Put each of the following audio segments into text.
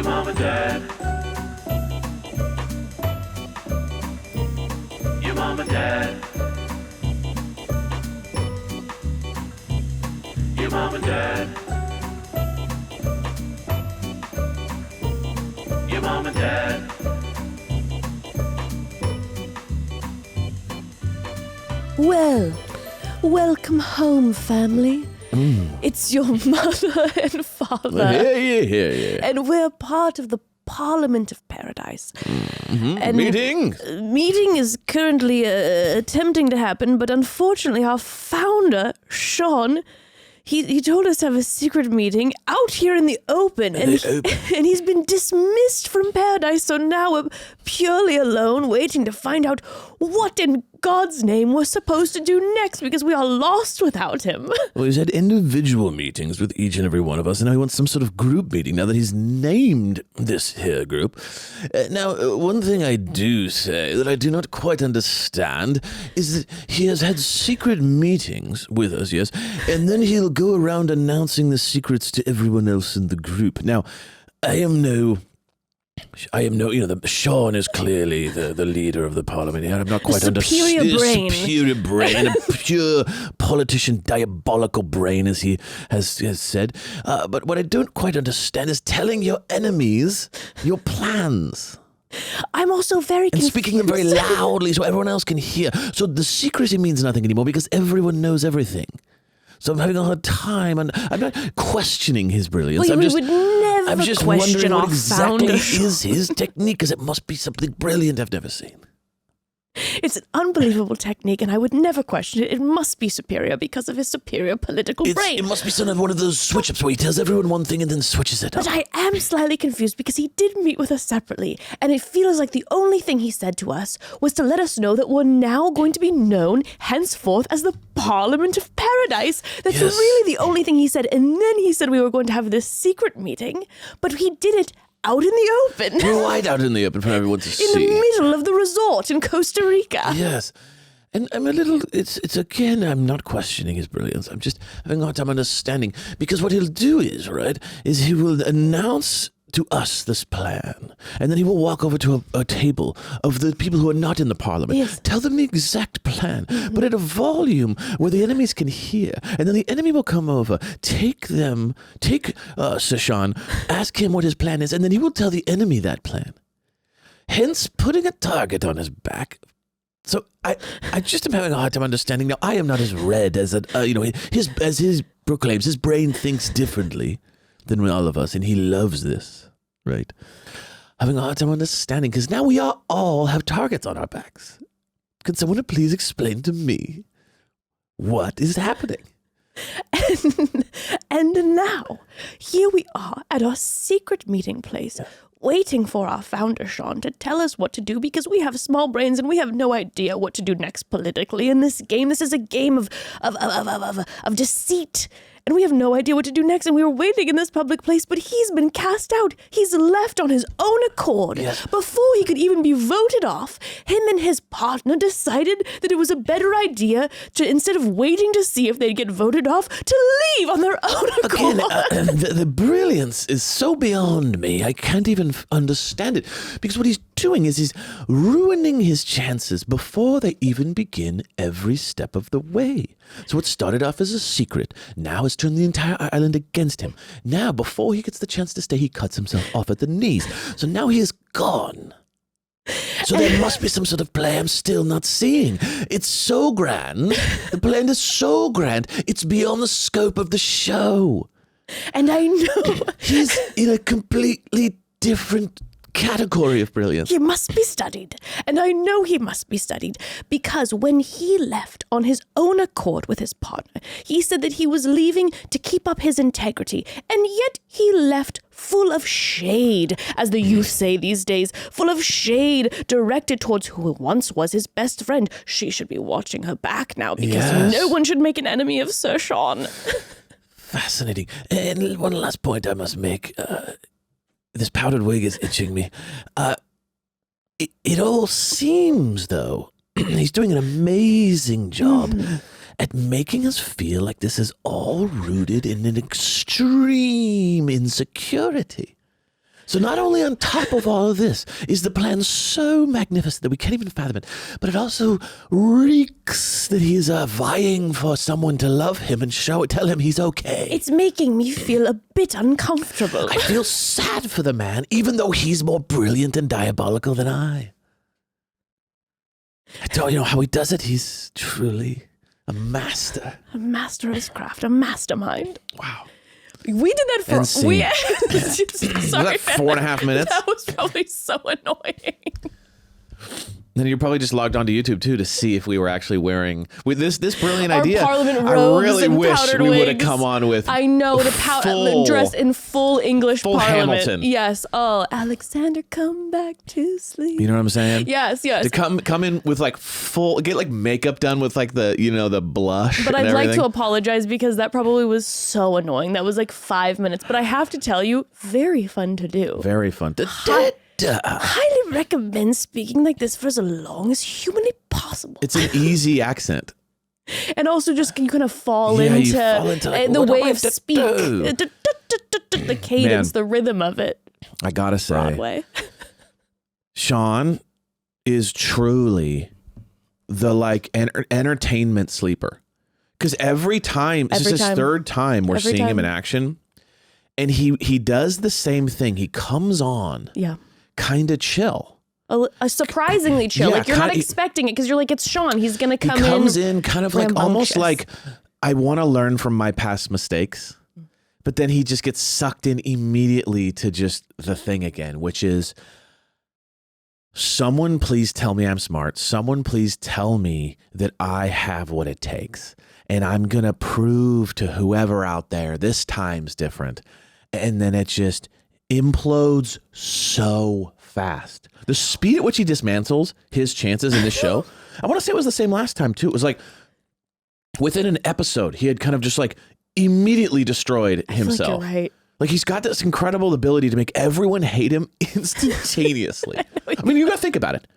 mom and dad. Your mom and dad. Your mom and dad. Your mom and dad. Well, welcome home, family. It's your mother and father. Yeah. And we're part of the Parliament of Paradise. And Meeting? Meeting is currently attempting to happen, but unfortunately our founder, Sean, he told us to have a secret meeting out here in the open. And he's been dismissed from Paradise, so now we're purely alone, waiting to find out what in God's name we're supposed to do next, because we are lost without him. Well, he's had individual meetings with each and every one of us, and now he wants some sort of group meeting now that he's named this here group. One thing I do say that I do not quite understand is that he has had secret meetings with us, yes, and then he'll go around announcing the secrets to everyone else in the group. Now, Sean is clearly the leader of the parliament here. I'm not quite superior brain. Superior brain, a pure politician, diabolical brain, as he has said. But what I don't quite understand is telling your enemies your plans. I'm also very confused. And speaking them very loudly so everyone else can hear. So the secrecy means nothing anymore because everyone knows everything. So I'm having a hard time, and I'm not questioning his brilliance. We would never I'm just question wondering our what exactly founder. is his technique, because it must be something brilliant I've never seen. It's an unbelievable technique, and I would never question it. It must be superior because of his superior political brain. It must be one of those switch-ups where he tells everyone one thing and then switches it up. But I am slightly confused because he did meet with us separately, and it feels like the only thing he said to us was to let us know that we're now going to be known henceforth as the Parliament of Paradise. That's Yes. really the only thing he said, and then he said we were going to have this secret meeting, but he did it out in the open. Right out in the open for everyone to see. In the middle of the resort in Costa Rica. Yes. And I'm a little, it's again, I'm not questioning his brilliance. I'm just having a hard time understanding. Because what he'll do is he will announce to us this plan. And then he will walk over to a table of the people who are not in the parliament. Yes. Tell them the exact plan, but at a volume where the enemies can hear. And then the enemy will come over, take Sir Sean, ask him what his plan is, and then he will tell the enemy that plan. Hence, putting a target on his back. So I just am having a hard time understanding. Now, I am not as red as his proclaims. His brain thinks differently than all of us, and he loves this, right? Having a hard time understanding, because now we all have targets on our backs. Could someone please explain to me what is happening? And now, here we are at our secret meeting place, waiting for our founder, Sean, to tell us what to do, because we have small brains and we have no idea what to do next politically in this game. This is a game of deceit. And we have no idea what to do next, and we were waiting in this public place, but he's been cast out. He's left on his own accord. Yes. Before he could even be voted off, him and his partner decided that it was a better idea to, instead of waiting to see if they'd get voted off, to leave on their own accord. Again, the brilliance is so beyond me. I can't even understand it. Because what he's doing is he's ruining his chances before they even begin every step of the way. So what started off as a secret now has turned the entire island against him. Now, before he gets the chance to stay, he cuts himself off at the knees. So now he is gone. So there must be some sort of play I'm still not seeing. It's so grand. The plan is so grand. It's beyond the scope of the show. And I know He's in a completely different category of brilliance. he must be studied. And I know he must be studied because when he left on his own accord with his partner, he said that he was leaving to keep up his integrity. And yet he left full of shade, as the youth say these days, full of shade directed towards who once was his best friend. She should be watching her back now because Yes. no one should make an enemy of Sir Sean. Fascinating. And one last point I must make. This powdered wig is itching me. It all seems, though, he's doing an amazing job at making us feel like this is all rooted in an extreme insecurity. So not only on top of all of this is the plan so magnificent that we can't even fathom it, but it also reeks that he's vying for someone to love him and tell him he's okay. It's making me feel a bit uncomfortable. I feel sad for the man, even though he's more brilliant and diabolical than I. I don't know how he does it. He's truly a master. A master of his craft, a mastermind. Wow. We did that for Sorry, was that 4.5 minutes? That was probably so annoying. Then you're probably just logged onto YouTube too to see if we were actually wearing with this brilliant Our idea. Parliament I robes really and wish powdered we would have wigs. come on with. I know the dress in full English full Parliament. Hamilton. Yes. Oh, Alexander, come back to sleep. You know what I'm saying? Yes. To come in with like get like makeup done with like the blush. But and I'd like everything. to apologize because that probably was so annoying. That was like 5 minutes. But I have to tell you, very fun to do. Very fun. Highly recommend speaking like this for as long as humanly possible. It's an easy accent. And also just you kind of fall Yeah, you into, fall into, like, the what do I way of have to speak. do? The cadence, Man. the rhythm of it. I gotta say, Broadway. Sean is truly the like entertainment sleeper. Because every time, this is his third time we're seeing him in action. And he does the same thing. He comes on kind of chill. A surprisingly chill. Yeah, like you're not expecting it because you're like, it's Sean. He's going to come in. He comes in kind of like almost rambunctious. like, I want to learn from my past mistakes. But then he just gets sucked in immediately to just the thing again, which is, someone please tell me I'm smart. Someone please tell me that I have what it takes. And I'm going to prove to whoever out there this time's different. And then it just implodes so fast. The speed at which he dismantles his chances in this show, I want to say it was the same last time too. It was like within an episode, he had kind of just like immediately destroyed himself. Like you're right. Like he's got this incredible ability to make everyone hate him instantaneously. I mean, you got to think about it.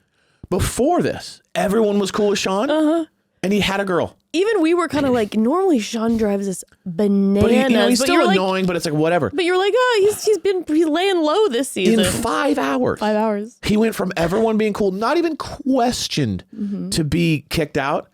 Before this, everyone was cool with Sean, and he had a girl. Even we were kind of like, normally Sean drives us bananas. But he's still you're annoying, but it's like whatever. But you're like, oh, he's laying low this season. In 5 hours. 5 hours. He went from everyone being cool, not even questioned, to be kicked out,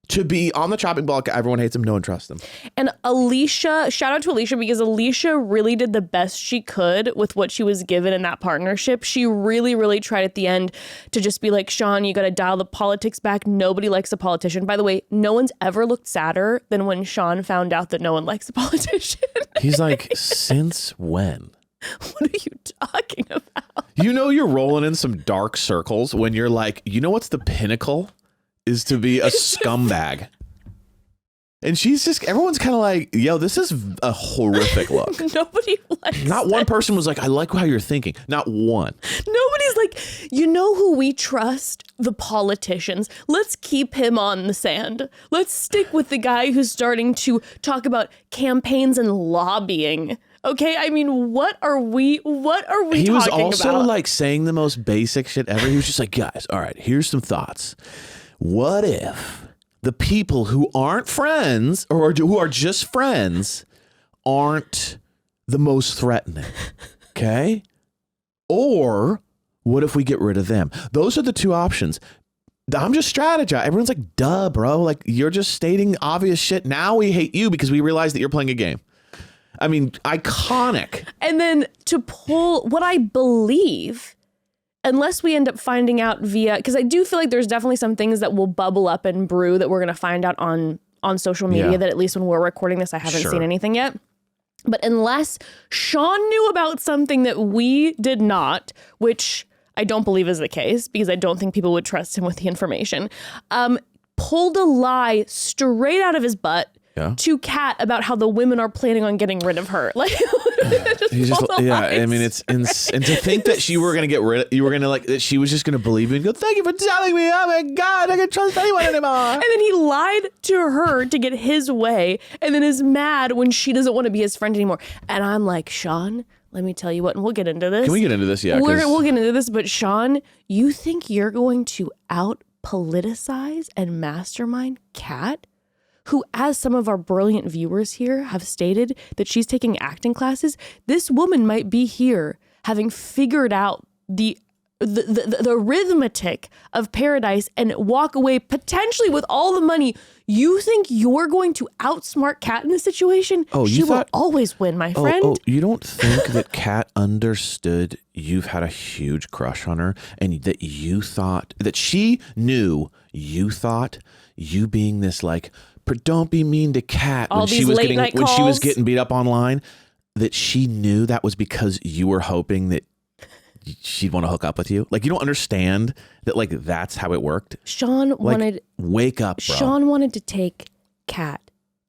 to be on the chopping block. Everyone hates him. No one trusts him. And Allyshia, shout out to Allyshia because Allyshia really did the best she could with what she was given in that partnership. She really, really tried at the end to just be like, Sean, you got to dial the politics back. Nobody likes a politician. By the way, no one's ever looked sadder than when Sean found out that no one likes a politician. He's like, since when? What are you talking about? You know you're rolling in some dark circles when you're like, you know what's the pinnacle? Is to be a scumbag. And everyone's kind of like, yo, this is a horrific look. Nobody likes Not one person was like, I like how you're thinking. Not one. Nobody's like, you know who we trust? The politicians. Let's keep him on the sand. Let's stick with the guy who's starting to talk about campaigns and lobbying. Okay, I mean, what are we talking about? He was also like saying the most basic shit ever. He was just like, guys, all right, here's some thoughts. What if the people who aren't friends or who are just friends aren't the most threatening? Okay? Or what if we get rid of them? Those are the two options. I'm just strategizing. Everyone's like, duh, bro. Like, you're just stating obvious shit. Now we hate you because we realize that you're playing a game. I mean, iconic. And then to pull what I believe, unless we end up finding out via, because I do feel like there's definitely some things that will bubble up and brew that we're going to find out on social media that at least when we're recording this, I haven't seen anything yet. But unless Sean knew about something that we did not, which I don't believe is the case because I don't think people would trust him with the information, pulled a lie straight out of his butt to Kat about how the women are planning on getting rid of her. Like, I mean, it's and to think that you were going to get rid of, you were going to like, that she was just going to believe you and go, thank you for telling me. Oh my God, I can't trust anyone anymore. And then he lied to her to get his way and then is mad when she doesn't want to be his friend anymore. And I'm like, Sean, let me tell you what, and we'll get into this. Can we get into this? Yeah. We'll get into this, but Sean, you think you're going to out-politicize and mastermind Kat? Who, as some of our brilliant viewers here have stated that she's taking acting classes, this woman might be here having figured out the arithmetic of paradise and walk away potentially with all the money, you think you're going to outsmart Kat in this situation? Oh, she will always win, my friend. Oh, you don't think that Kat understood you've had a huge crush on her and that you thought that she knew you thought you being this like, don't be mean to Kat when she was getting beat up online, that she knew that was because you were hoping that she'd want to hook up with you? Like, you don't understand that, like, that's how it worked? Sean wanted... Wake up, bro. Sean wanted to take Kat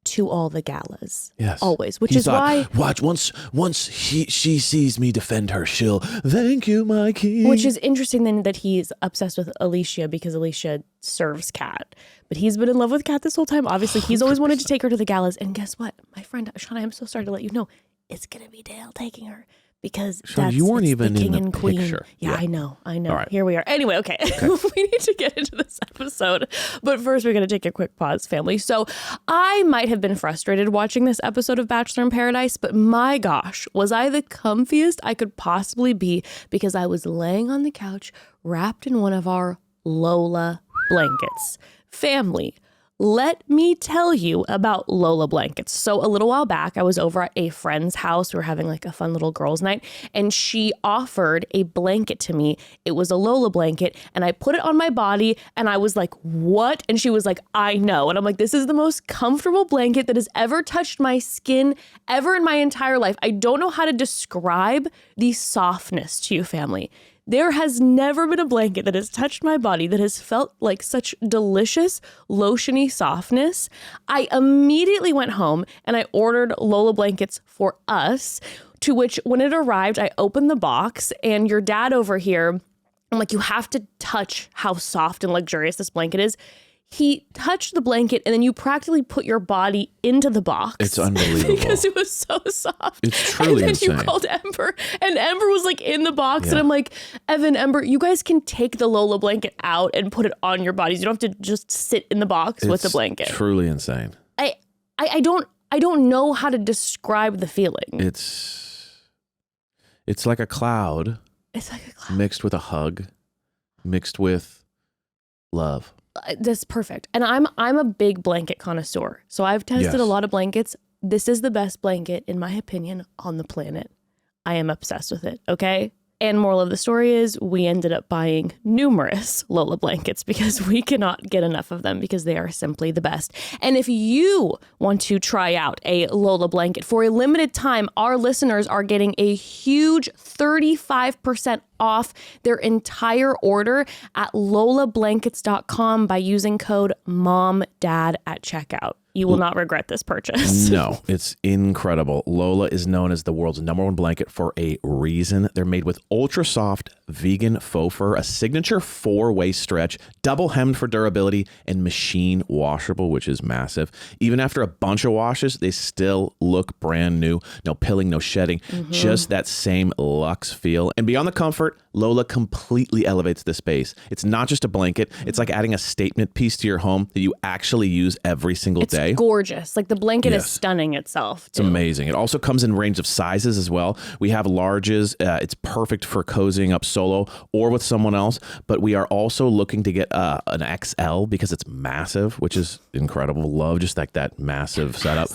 to all the galas. Yes. Always. Which is why... Watch, once she sees me defend her, she'll, thank you, my king. Which is interesting then that he's obsessed with Allyshia because Allyshia serves Kat. But he's been in love with Kat this whole time. Obviously, he's always wanted to take her to the galas. And guess what? My friend, Sean, I'm so sorry to let you know, it's going to be Dale taking her. Because Sean, you weren't even the king in the and queen. picture. Yeah, I know. All right. Here we are. Anyway, okay. We need to get into this episode. But first, we're going to take a quick pause, family. So I might have been frustrated watching this episode of Bachelor in Paradise, but my gosh, was I the comfiest I could possibly be because I was laying on the couch wrapped in one of our Lola blankets. Family, let me tell you about Lola blankets. So a little while back, I was over at a friend's house. We were having like a fun little girls' night, and she offered a blanket to me. It was a Lola blanket, and I put it on my body, and I was like, what? And she was like, I know. And I'm like, this is the most comfortable blanket that has ever touched my skin ever in my entire life. I don't know how to describe the softness to you, family. There has never been a blanket that has touched my body that has felt like such delicious, lotiony softness. I immediately went home and I ordered Lola blankets for us, to which when it arrived, I opened the box and your dad over here, I'm like, you have to touch how soft and luxurious this blanket is. He touched the blanket and then you practically put your body into the box. It's unbelievable. Because it was so soft. It's truly insane. And then you called Ember and Ember was like in the box. And I'm like, Evan, Ember, you guys can take the Lola blanket out and put it on your bodies. You don't have to just sit in the box with the blanket. Truly insane. I don't know how to describe the feeling. It's like a cloud. It's like a cloud. Mixed with a hug, mixed with love. That's perfect. And I'm a big blanket connoisseur. So I've tested a lot of blankets. This is the best blanket, in my opinion, on the planet. I am obsessed with it. Okay. And moral of the story is we ended up buying numerous Lola blankets because we cannot get enough of them because they are simply the best. And if you want to try out a Lola blanket for a limited time, our listeners are getting a huge 35% off their entire order at lolablankets.com by using code MOMDAD at checkout. You will not regret this purchase. No, it's incredible. Lola is known as the world's #1 blanket for a reason. They're made with ultra soft vegan faux fur, a signature 4-way stretch, double hemmed for durability, and machine washable, which is massive. Even after a bunch of washes, they still look brand new. No pilling, no shedding, just that same luxe feel. And beyond the comfort, Lola completely elevates the space. It's not just a blanket. It's like adding a statement piece to your home that you actually use every single day. It's gorgeous. Like the blanket is stunning itself. It's amazing. It also comes in a range of sizes as well. We have larges. It's perfect for cozying up solo or with someone else. But we are also looking to get an XL because it's massive, which is incredible. Love just like that massive setup.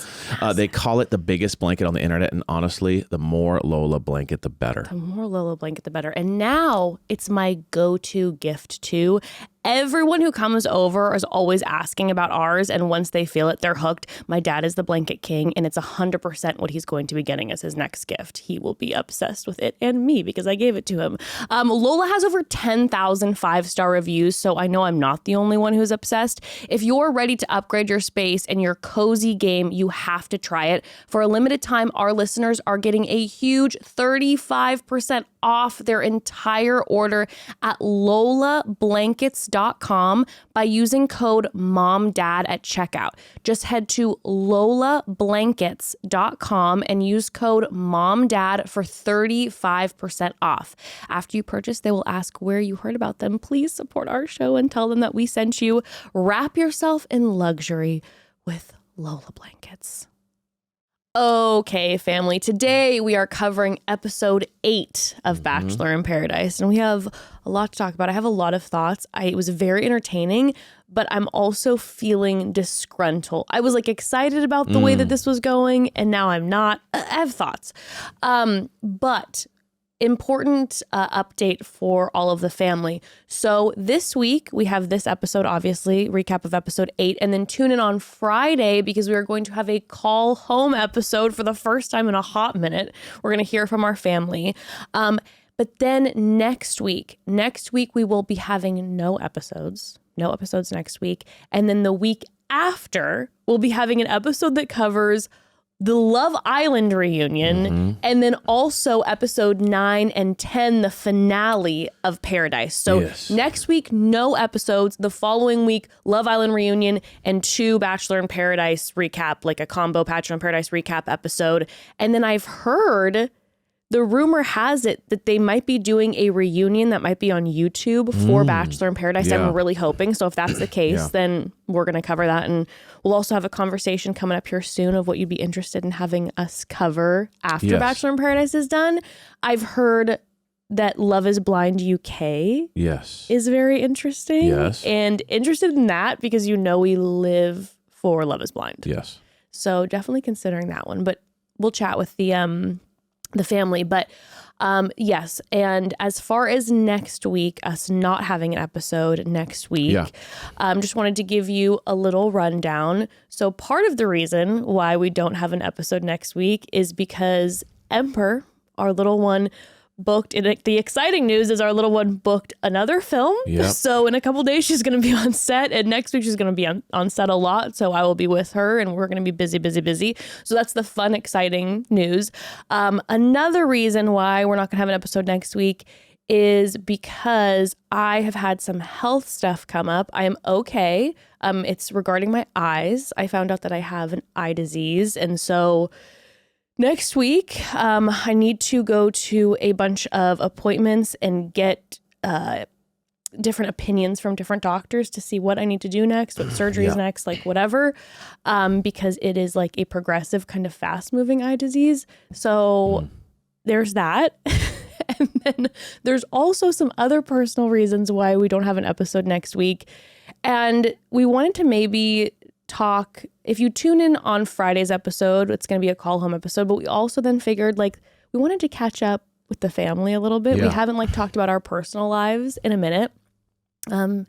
They call it the biggest blanket on the internet. And honestly, the more Lola blanket, the better. The more Lola blanket, the better. And now it's my go-to gift too. Everyone who comes over is always asking about ours, and once they feel it, they're hooked. My dad is the blanket king, and it's 100% what he's going to be getting as his next gift. He will be obsessed with it and me because I gave it to him. Lola has over 10,000 5-star reviews, so I know I'm not the only one who's obsessed. If you're ready to upgrade your space and your cozy game, you have to try it. For a limited time, our listeners are getting a huge 35% off their entire order at lolablankets.com by using code MOMDAD at checkout. Just head to lolablankets.com and use code MOMDAD for 35% off. After you purchase, they will ask where you heard about them. Please support our show and tell them that we sent you. Wrap yourself in luxury with Lola blankets. Okay, family. Today we are covering episode 8 of Bachelor in Paradise, and we have a lot to talk about. I have a lot of thoughts. It was very entertaining, but I'm also feeling disgruntled. I was like excited about the way that this was going, and now I'm not. I have thoughts. But important update for all of the family. So this week we have this episode, obviously, recap of episode 8, and then tune in on Friday because we are going to have a call home episode for the first time in a hot minute. We're going to hear from our family. But then next week we will be having no episodes next week. And then the week after we'll be having an episode that covers the Love Island reunion, and then also episode 9 and 10, the finale of Paradise. So next week, no episodes. The following week, Love Island reunion and 2 Bachelor in Paradise recap, like a combo Bachelor in Paradise recap episode. And then I've heard, the rumor has it that they might be doing a reunion that might be on YouTube for Bachelor in Paradise. Yeah. I'm really hoping. So if that's the case, then we're going to cover that. And we'll also have a conversation coming up here soon of what you'd be interested in having us cover after Bachelor in Paradise is done. I've heard that Love is Blind UK is very interesting. Yes. And interested in that because we live for Love is Blind. Yes. So definitely considering that one. But we'll chat with the family. But yes, and as far as next week, us not having an episode next week, just wanted to give you a little rundown. So part of the reason why we don't have an episode next week is because Emperor, our little one, booked it. The exciting news is our little one booked another film. So in a couple days she's going to be on set, and next week she's going to be on set a lot. So I will be with her and we're going to be busy. So that's the fun, exciting news. Another reason why we're not going to have an episode next week is because I have had some health stuff come up. I am okay. It's regarding my eyes. I found out that I have an eye disease, and so next week, I need to go to a bunch of appointments and get different opinions from different doctors to see what I need to do next, what surgery is next, like whatever, because it is like a progressive kind of fast-moving eye disease. So there's that. And then there's also some other personal reasons why we don't have an episode next week. And we wanted to maybe talk, if you tune in on Friday's episode, it's going to be a call home episode, but we also then figured we wanted to catch up with the family a little bit. We haven't talked about our personal lives in a minute. And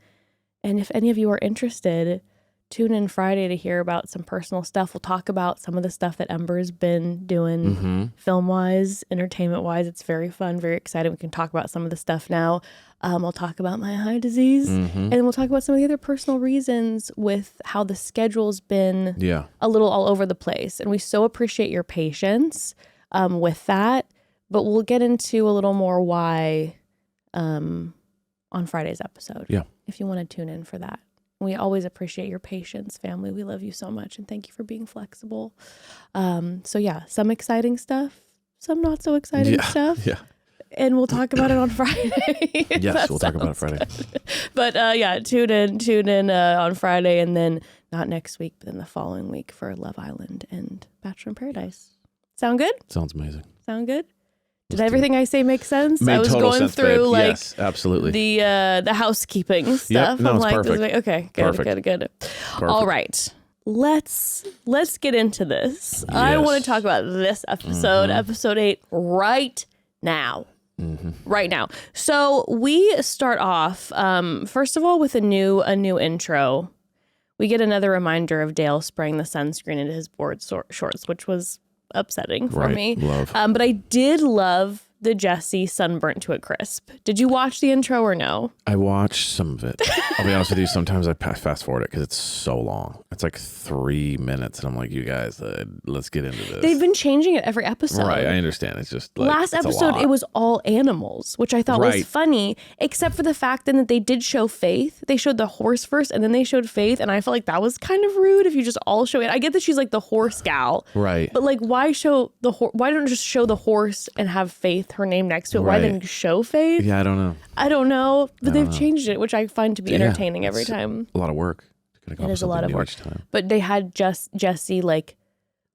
if any of you are interested, tune in Friday to hear about some personal stuff. We'll talk about some of the stuff that Ember's been doing film-wise, entertainment-wise. It's very fun, very exciting. We can talk about some of the stuff now. I'll talk about my eye disease, and then we'll talk about some of the other personal reasons with how the schedule's been a little all over the place. And we so appreciate your patience with that, but we'll get into a little more why on Friday's episode. If you want to tune in for that. We always appreciate your patience, family. We love you so much, and thank you for being flexible. So yeah, some exciting stuff, some not so exciting stuff. And we'll talk about it on Friday. Yes, we'll talk about it Friday. Good. But tune in on Friday, and then not next week, but then the following week for Love Island and Bachelor in Paradise. Sound good? Sounds amazing. Did everything I say make sense? Made I was total going sense, through babe. Yes, absolutely. the housekeeping stuff. No, I'm it's like, perfect. okay, good. All right. Let's get into this. I want to talk about this episode, episode 8, right now. Right now. So we start off, first of all, with a new intro. We get another reminder of Dale spraying the sunscreen into his board shorts, which was upsetting for me. But I did love the Jesse sunburnt to a crisp. Did you watch the intro or no? I watched some of it. I'll be honest with you. Sometimes I fast forward it because it's so long. It's like 3 minutes. And I'm like, you guys, let's get into this. They've been changing it every episode. Right. I understand. It's just like, last episode, it was all animals, which I thought was funny, except for the fact then that they did show Faith. They showed the horse first and then they showed Faith. And I felt like that was kind of rude if you just all show it. I get that she's like the horse gal. Right. But like, why show the horse? Why don't you just show the horse and have Faith, her name next to it? Why then show Faith? Yeah, I don't know. But they've changed it, which I find to be entertaining every time. A lot of work. It is a lot of work. But they had Jesse like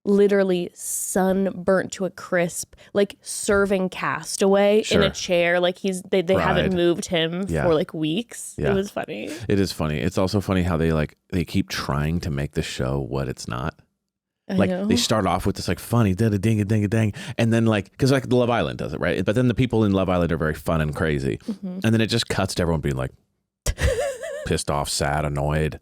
literally sunburnt to a crisp, like serving Castaway in a chair. Like they haven't moved him for like weeks. It was funny. It is funny. It's also funny how they keep trying to make the show what it's not. Like they start off with this like funny ding a ding a dang, and then like because like Love Island does it, right? But then the people in Love Island are very fun and crazy, and then it just cuts to everyone being like pissed off, sad, annoyed.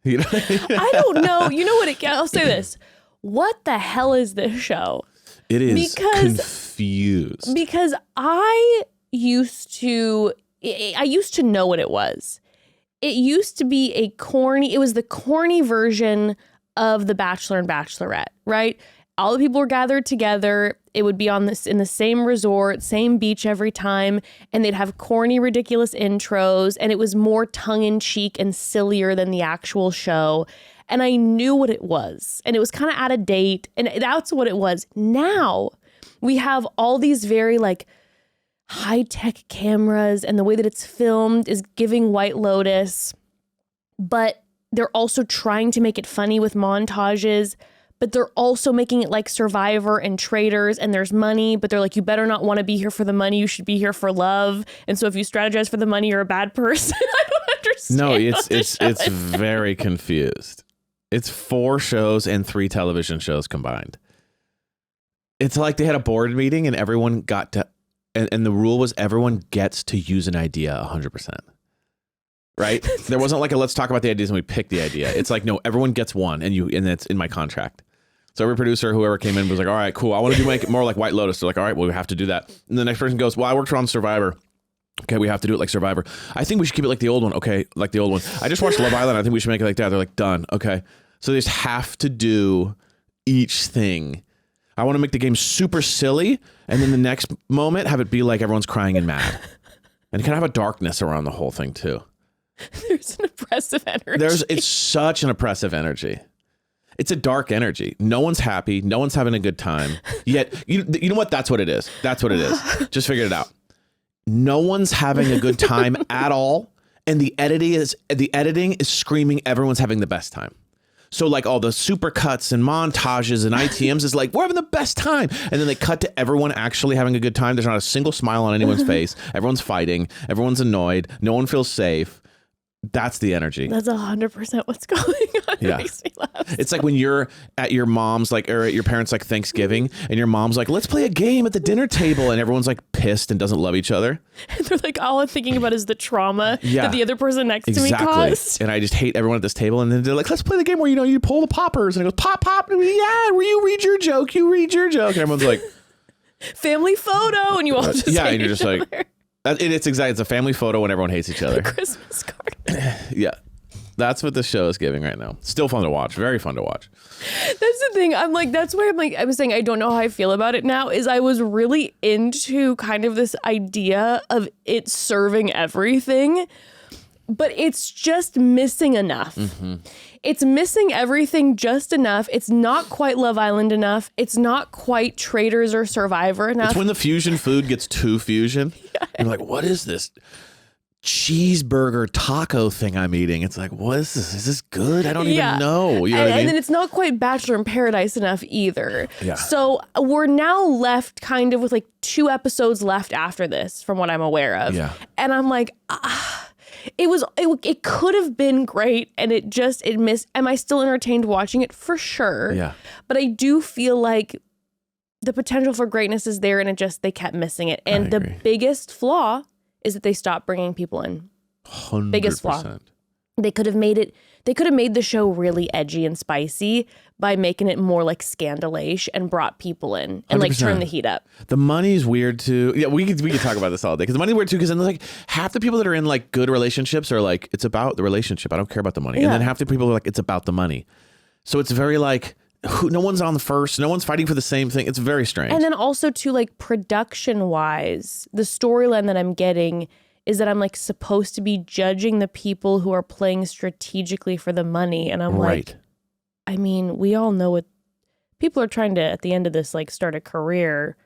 You know? I don't know. You know what? I'll say this. What the hell is this show? It is confused. Because I used to know what it was. It used to be it was the corny version of The Bachelor and Bachelorette, right? All the people were gathered together. It would be in the same resort, same beach every time, and they'd have corny, ridiculous intros, and it was more tongue-in-cheek and sillier than the actual show. And I knew what it was, and it was kind of out of date, and that's what it was. Now we have all these very like high-tech cameras, and the way that it's filmed is giving White Lotus, but they're also trying to make it funny with montages, but they're also making it like Survivor and Traitors, and there's money, but they're like, you better not want to be here for the money. You should be here for love. And so if you strategize for the money, you're a bad person. I don't understand. No, it's very confused. It's 4 shows and 3 television shows combined. It's like they had a board meeting and everyone got to, and the rule was everyone gets to use an idea 100%. Right? There wasn't like let's talk about the ideas and we pick the idea. It's like, no, everyone gets one and it's in my contract. So every producer, whoever came in was like, all right, cool. I want to make it more like White Lotus. They're like, all right, well, we have to do that. And the next person goes, well, I worked on Survivor. Okay, we have to do it like Survivor. I think we should keep it like the old one. Okay, like the old one. I just watched Love Island. I think we should make it like that. They're like, done. Okay. So they just have to do each thing. I want to make the game super silly. And then the next moment, have it be like everyone's crying and mad. And kind of have a darkness around the whole thing too. There's an oppressive energy. It's such an oppressive energy. It's a dark energy. No one's happy. No one's having a good time. Yet, you know what? That's what it is. That's what it is. Just figured it out. No one's having a good time at all. And the editing is screaming everyone's having the best time. So like all the super cuts and montages and ITMs is like, we're having the best time. And then they cut to everyone actually having a good time. There's not a single smile on anyone's face. Everyone's fighting. Everyone's annoyed. No one feels safe. That's the energy. That's 100% what's going on. Yeah. It makes me laugh. It's like when you're at your mom's like, or at your parents' like Thanksgiving, and your mom's like, let's play a game at the dinner table, and everyone's like pissed and doesn't love each other. And they're like, all I'm thinking about is the trauma that the other person next to me caused. And I just hate everyone at this table. And then they're like, let's play the game where you pull the poppers, and it goes pop pop. And yeah, where you read your joke, and everyone's like, family photo, and you all just hate and you're just each like. other. It's a family photo when everyone hates each other. Christmas card. Yeah. That's what the show is giving right now. Still fun to watch. Very fun to watch. That's the thing. I was saying I don't know how I feel about it now, is I was really into kind of this idea of it serving everything, but it's just missing enough. Mm-hmm. It's missing everything just enough. It's not quite Love Island enough. It's not quite Traitors or Survivor enough. It's when the fusion food gets too fusion. Yeah. You're like, what is this cheeseburger taco thing I'm eating? It's like, what is this? Is this good? I don't even know. You know what I mean? And then it's not quite Bachelor in Paradise enough either. Yeah. So we're now left kind of with like 2 episodes left after this, from what I'm aware of. Yeah. And I'm like, it could have been great, and it missed. Am I still entertained watching it? For sure. Yeah. But I do feel like the potential for greatness is there, and they kept missing it. And the biggest flaw is that they stopped bringing people in. 100%. Biggest flaw. They could have made the show really edgy and spicy by making it more like Scandalation and brought people in and 100%. like turn the heat up. The money's weird too. Yeah, we could talk about this all day, because the money's weird too, because then like half the people that are in like good relationships are like, it's about the relationship. I don't care about the money. Yeah. And then half the people are like, it's about the money. So it's very like, no one's on the first, no one's fighting for the same thing. It's very strange. And then also too, like production wise, the storyline that I'm getting is that I'm like supposed to be judging the people who are playing strategically for the money. And I'm like, I mean, we all know what people are trying to, at the end of this, like start a career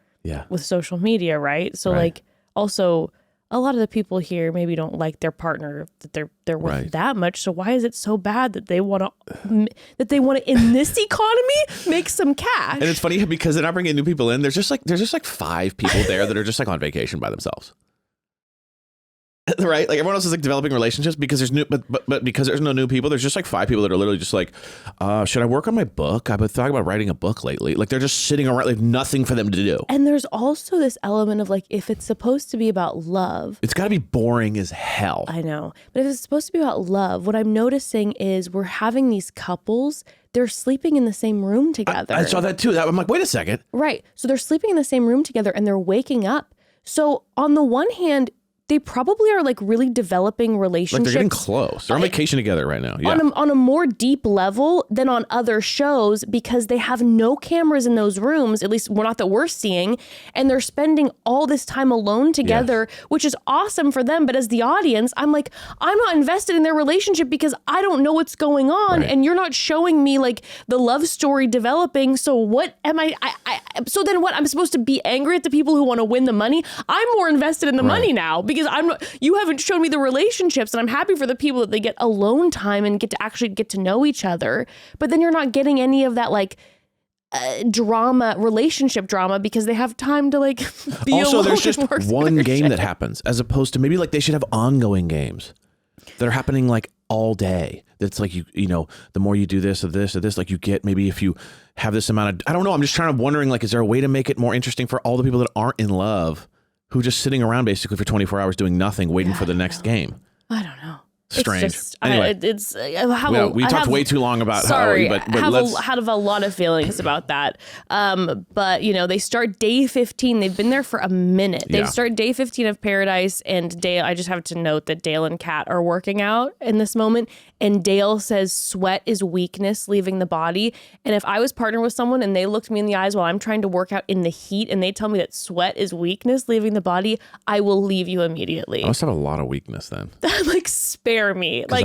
with social media, right? So like, also a lot of the people here maybe don't like their partner that they're with Right. that much. So why is it so bad that they want to in this economy make some cash? And it's funny because they're not bringing new people in. There's just like 5 people there that are just like on vacation by themselves. Right, like everyone else is like developing relationships because there's but because there's no new people, there's just like 5 people that are literally just like, should I work on my book? I've been thinking about writing a book lately. Like they're just sitting around, like nothing for them to do. And there's also this element of like, if it's supposed to be about love, It's got to be boring as hell. I know, but if it's supposed to be about love, what I'm noticing is we're having these couples, they're sleeping in the same room together. I saw that too. I'm like, wait a second. Right. So they're sleeping in the same room together and they're waking up. So on the one hand, they probably are like really developing relationships. Like they're getting close. They're on vacation together right now. Yeah. On a more deep level than on other shows because they have no cameras in those rooms, at least not that we're seeing, and they're spending all this time alone together, which is awesome for them. But as the audience, I'm like, I'm not invested in their relationship because I don't know what's going on, and you're not showing me like the love story developing. So what am I so then what? I'm supposed to be angry at the people who want to win the money? I'm more invested in the money now because you haven't shown me the relationships, and I'm happy for the people that they get alone time and get to actually get to know each other. But then you're not getting any of that like relationship drama because they have time to like be also, alone. there's just and work one their game shit. that happens, as opposed to maybe like they should have ongoing games that are happening like all day. That's like you know, the more you do this or this or this, like you get maybe if you have this amount of, I don't know. I'm just wondering like, is there a way to make it more interesting for all the people that aren't in love, who are just sitting around basically for 24 hours doing nothing, waiting for the next game? I don't know. Strange. It's just, Anyway, we talked way too long about sorry, but I have let's. had a lot of feelings about that. But you know, they start day 15. They've been there for a minute. They start day 15 of Paradise, and Dale. I just have to note that Dale and Kat are working out in this moment, and Dale says sweat is weakness leaving the body. And if I was partnered with someone and they looked me in the eyes while I'm trying to work out in the heat, and they tell me that sweat is weakness leaving the body, I will leave you immediately. I must have a lot of weakness then. I'm like, spare me. Like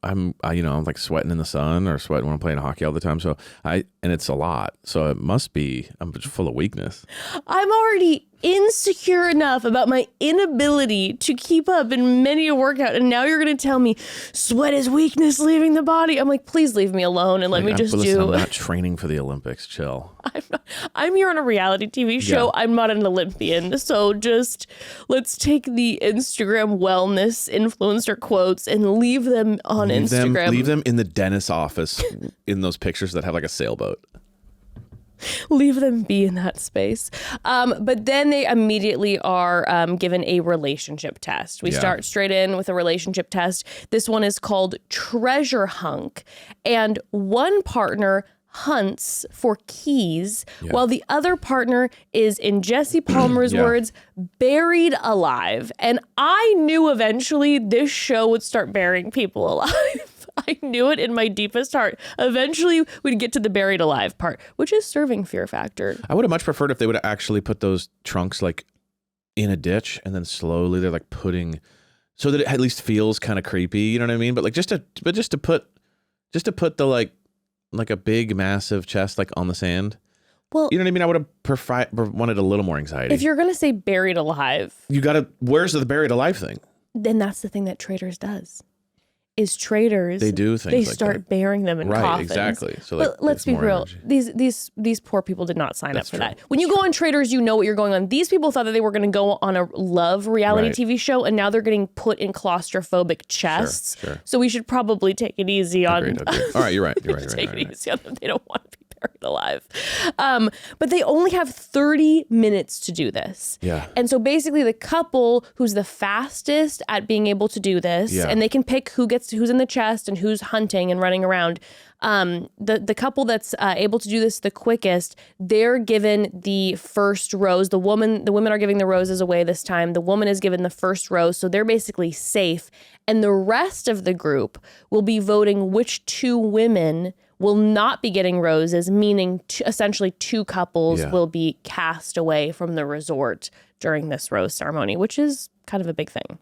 I'm like sweating in the sun or sweating when I'm playing hockey all the time. So and it's a lot. So it must be, I'm just full of weakness. I'm already insecure enough about my inability to keep up in many a workout, and now you're going to tell me sweat is weakness leaving the body. I'm like, please leave me alone and let me just listen, do. I'm not training for the Olympics. Chill. I'm here on a reality TV show. Yeah. I'm not an Olympian, so just let's take the Instagram wellness influencer quotes and leave them on Instagram. Leave them in the dentist's office in those pictures that have like a sailboat. Leave them be in that space. But then they immediately are given a relationship test. We start straight in with a relationship test. This one is called Treasure Hunk. And one partner hunts for keys while the other partner is, in Jesse Palmer's words, buried alive. And I knew eventually this show would start burying people alive. I knew it in my deepest heart. Eventually, we'd get to the buried alive part, which is serving Fear Factor. I would have much preferred if they would have actually put those trunks like in a ditch and then slowly they're like putting, so that it at least feels kind of creepy. You know what I mean? But like just to put the like a big massive chest like on the sand. Well, you know what I mean? I would have wanted a little more anxiety. If you're gonna say buried alive, you gotta. Where's the buried alive thing? Then that's the thing that Traders does. Is Traders, they do things they like start that. burying them in coffins. Exactly. So but let's be real. These poor people did not sign up for that. When you go on Traders, you know what you're going on. These people thought that they were going to go on a love reality TV show, and now they're getting put in claustrophobic chests. Sure. So we should probably take it easy on. Agreed. All right, you're right. Take it easy on them. They don't want to be buried alive. But they only have 30 minutes to do this. Yeah. And so basically the couple who's the fastest at being able to do this, and they can pick who's in the chest and who's hunting and running around. The couple that's able to do this the quickest, they're given the first rose. The women are giving the roses away this time. The woman is given the first rose, so they're basically safe. And the rest of the group will be voting which 2 women will not be getting roses, meaning essentially 2 couples will be cast away from the resort during this rose ceremony, which is kind of a big thing.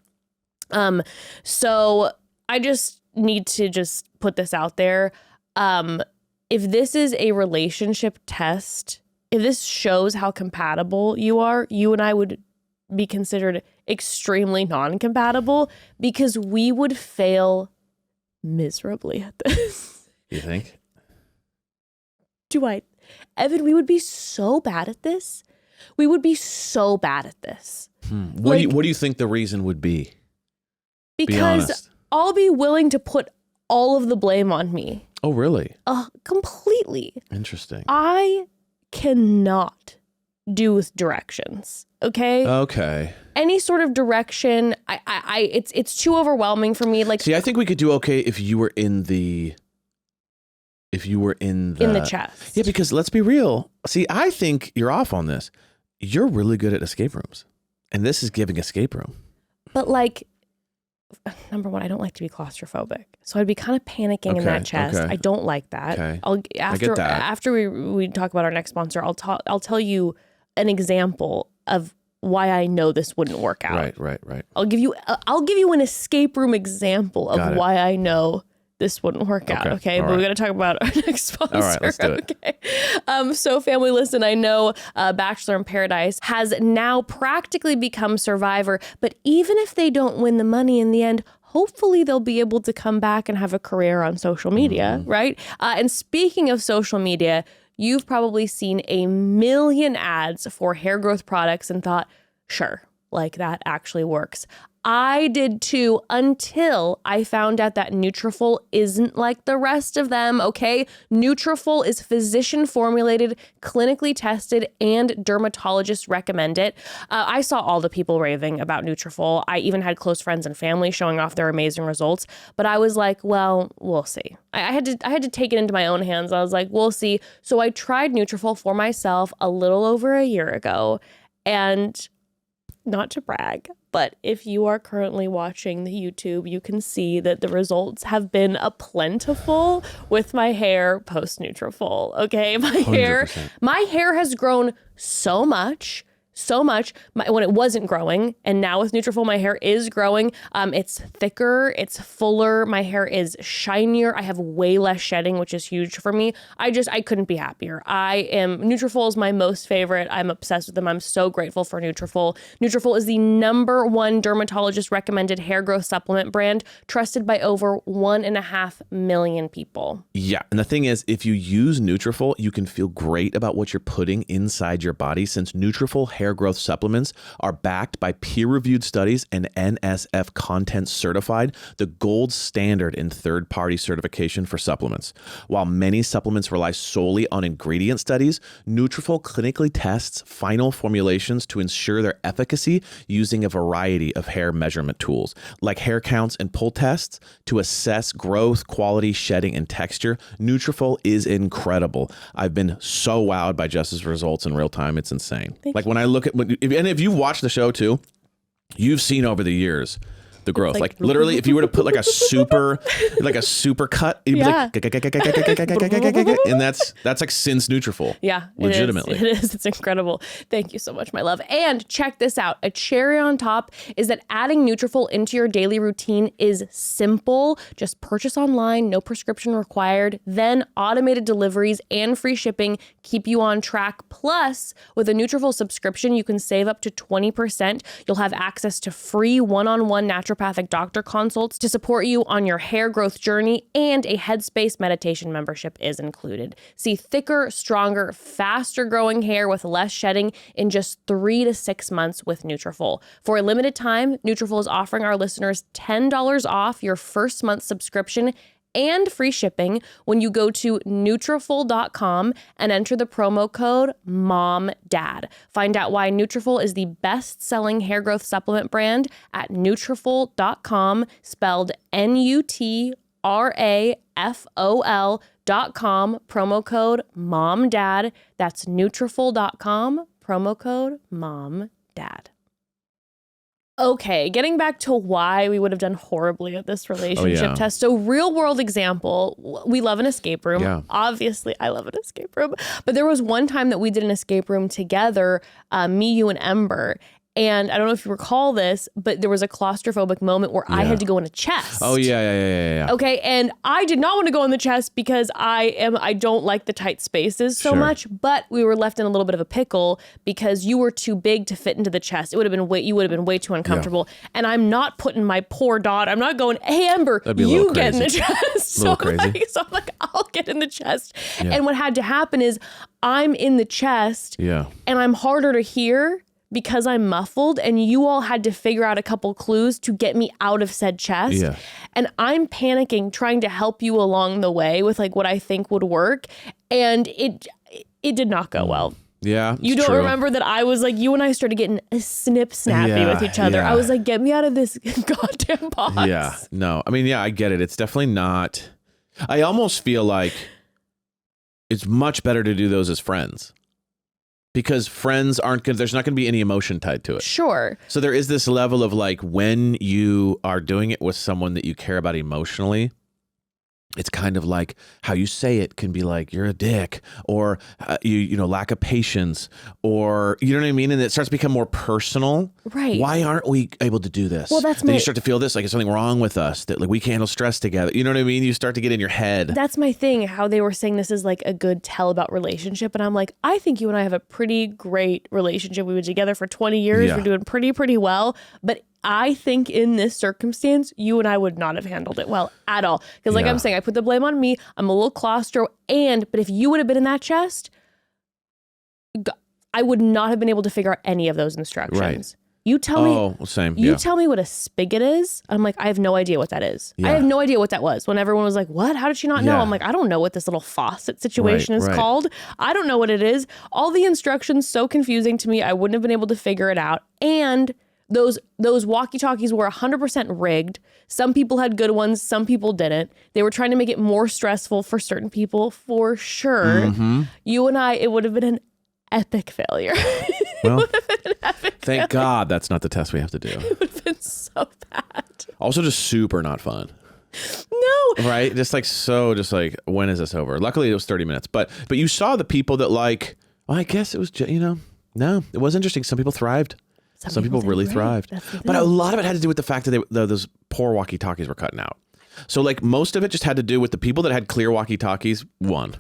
So I just need to just put this out there. If this is a relationship test, if this shows how compatible you are, you and I would be considered extremely non-compatible because we would fail miserably at this. You think? Evan, we would be so bad at this. We would be so bad at this. What do you think the reason would be? Because I'll be willing to put all of the blame on me. Oh, really? Completely. Interesting. I cannot do with directions. Okay. Okay. Any sort of direction, it's too overwhelming for me. Like, see, I think we could do okay if you were in the chest. Yeah, because let's be real. See, I think you're off on this. You're really good at escape rooms, and this is giving escape room. But like, number one, I don't like to be claustrophobic, so I'd be kind of panicking in that chest. I don't like that. Okay. After we talk about our next sponsor, I'll tell you an example of why I know this wouldn't work out. Right. I'll give you an escape room example of why I know this wouldn't work out. Okay. But we got to talk about our next sponsor. All right, let's do it. Okay. So family, listen, I know Bachelor in Paradise has now practically become Survivor, but even if they don't win the money in the end, hopefully they'll be able to come back and have a career on social media, right? And speaking of social media, you've probably seen a million ads for hair growth products and thought, sure, like that actually works. I did too, until I found out that Nutrafol isn't like the rest of them, okay? Nutrafol is physician formulated, clinically tested, and dermatologist recommend it. I saw all the people raving about Nutrafol. I even had close friends and family showing off their amazing results, but I was like, well, we'll see. I had to take it into my own hands. I was like, we'll see. So I tried Nutrafol for myself a little over a year ago, and not to brag, but if you are currently watching the YouTube, you can see that the results have been plentiful with my hair post Nutrafol. Okay, my hair has grown so much. When it wasn't growing, and now with Nutrafol, my hair is growing. It's thicker, it's fuller, my hair is shinier. I have way less shedding, which is huge for me. I couldn't be happier. Nutrafol is my most favorite. I'm obsessed with them. I'm so grateful for Nutrafol. Nutrafol is the #1 dermatologist recommended hair growth supplement brand, trusted by over 1.5 million people. Yeah, and the thing is, if you use Nutrafol, you can feel great about what you're putting inside your body, since Nutrafol hair growth supplements are backed by peer-reviewed studies and NSF content certified, the gold standard in third-party certification for supplements. While many supplements rely solely on ingredient studies, Nutrafol clinically tests final formulations to ensure their efficacy using a variety of hair measurement tools, like hair counts and pull tests, to assess growth, quality, shedding, and texture. Nutrafol is incredible. I've been so wowed by Jess's results in real time. It's insane. When I look at, and if you've watched the show too, you've seen over the years the growth. Like literally, if you were to put like a super cut, you'd be like, and that's like since Nutrafol. Yeah, legitimately. It is. It's incredible. Thank you so much, my love. And check this out. A cherry on top is that adding Nutrafol into your daily routine is simple. Just purchase online, no prescription required. Then automated deliveries and free shipping keep you on track. Plus, with a Nutrafol subscription, you can save up to 20%. You'll have access to free one-on-one naturopathic doctor consults to support you on your hair growth journey, and a Headspace meditation membership is included. See thicker, stronger, faster growing hair with less shedding in just 3 to 6 months with Nutrafol. For a limited time, Nutrafol is offering our listeners $10 off your first month subscription and free shipping when you go to Nutrafol.com and enter the promo code MOMDAD. Find out why Nutrafol is the best-selling hair growth supplement brand at Nutrafol.com, spelled Nutrafol.com, promo code MOMDAD. That's Nutrafol.com, promo code MOMDAD. Okay, getting back to why we would have done horribly at this relationship test. So real world example, we love an escape room. Yeah. Obviously, I love an escape room. But there was one time that we did an escape room together, me, you, and Ember. And I don't know if you recall this, but there was a claustrophobic moment where I had to go in a chest. Oh, yeah. Okay, and I did not want to go in the chest because I don't like the tight spaces so much, but we were left in a little bit of a pickle because you were too big to fit into the chest. You would have been way too uncomfortable. And I'm not putting my poor daughter, I'm not going, hey Ember, you get in the chest. So I'm like, I'll get in the chest. Yeah. And what had to happen is I'm in the chest and I'm harder to hear because I'm muffled, and you all had to figure out a couple clues to get me out of said chest. Yeah. And I'm panicking, trying to help you along the way with like what I think would work. And it did not go well. Yeah. You don't remember that I was like, you and I started getting a snappy with each other. I was like, get me out of this goddamn box. Yeah. No, I mean, yeah, I get it. It's definitely not. I almost feel like it's much better to do those as friends. Because friends aren't good. There's not going to be any emotion tied to it. Sure. So there is this level of like when you are doing it with someone that you care about emotionally, it's kind of like how you say it can be like you're a dick or you know, lack of patience or you know what I mean, and it starts to become more personal. Right? Why aren't we able to do this? Well, that's then you start to feel this like it's something wrong with us that like we can't handle stress together. You know what I mean? You start to get in your head. That's my thing. How they were saying this is like a good tell about relationship, and I'm like, I think you and I have a pretty great relationship. We've been together for 20 years. We're doing pretty well, but I think in this circumstance, you and I would not have handled it well at all. Because like I'm saying, I put the blame on me. I'm a little claustro. But if you would have been in that chest, I would not have been able to figure out any of those instructions. Right. You tell me. Same. You tell me what a spigot is. I'm like, I have no idea what that is. I have no idea what that was. When everyone was like, what? How did she not know? I'm like, I don't know what this little faucet situation is called. I don't know what it is. All the instructions so confusing to me. I wouldn't have been able to figure it out. And those walkie-talkies were 100% rigged. Some people had good ones. Some people didn't. They were trying to make it more stressful for certain people, for sure. Mm-hmm. You and I, it would have been an epic failure. Well, thank God that's not the test we have to do. It would have been so bad. Also just super not fun. No. Right? Just like, when is this over? Luckily it was 30 minutes. But you saw the people that like, well, I guess it was, no, it was interesting. Some people thrived. Some people really thrived. But a lot of it had to do with the fact that those poor walkie-talkies were cutting out. So like most of it just had to do with the people that had clear walkie-talkies won.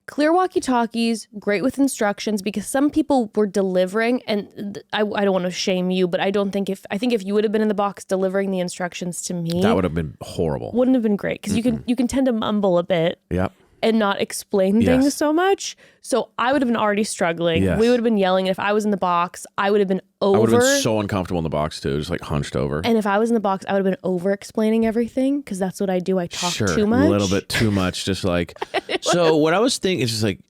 Clear walkie-talkies, great with instructions, because some people were delivering, and I don't want to shame you, but I think if you would have been in the box delivering the instructions to me, that would have been horrible. Wouldn't have been great because you can tend to mumble a bit. Yep. And not explain things so much. So I would have been already struggling. Yes. We would have been yelling. And if I was in the box, I would have been over. I would have been so uncomfortable in the box too, just like hunched over. And if I was in the box, I would have been over explaining everything because that's what I do. I talk too much. A little bit too much. Just like, so what I was thinking is just like,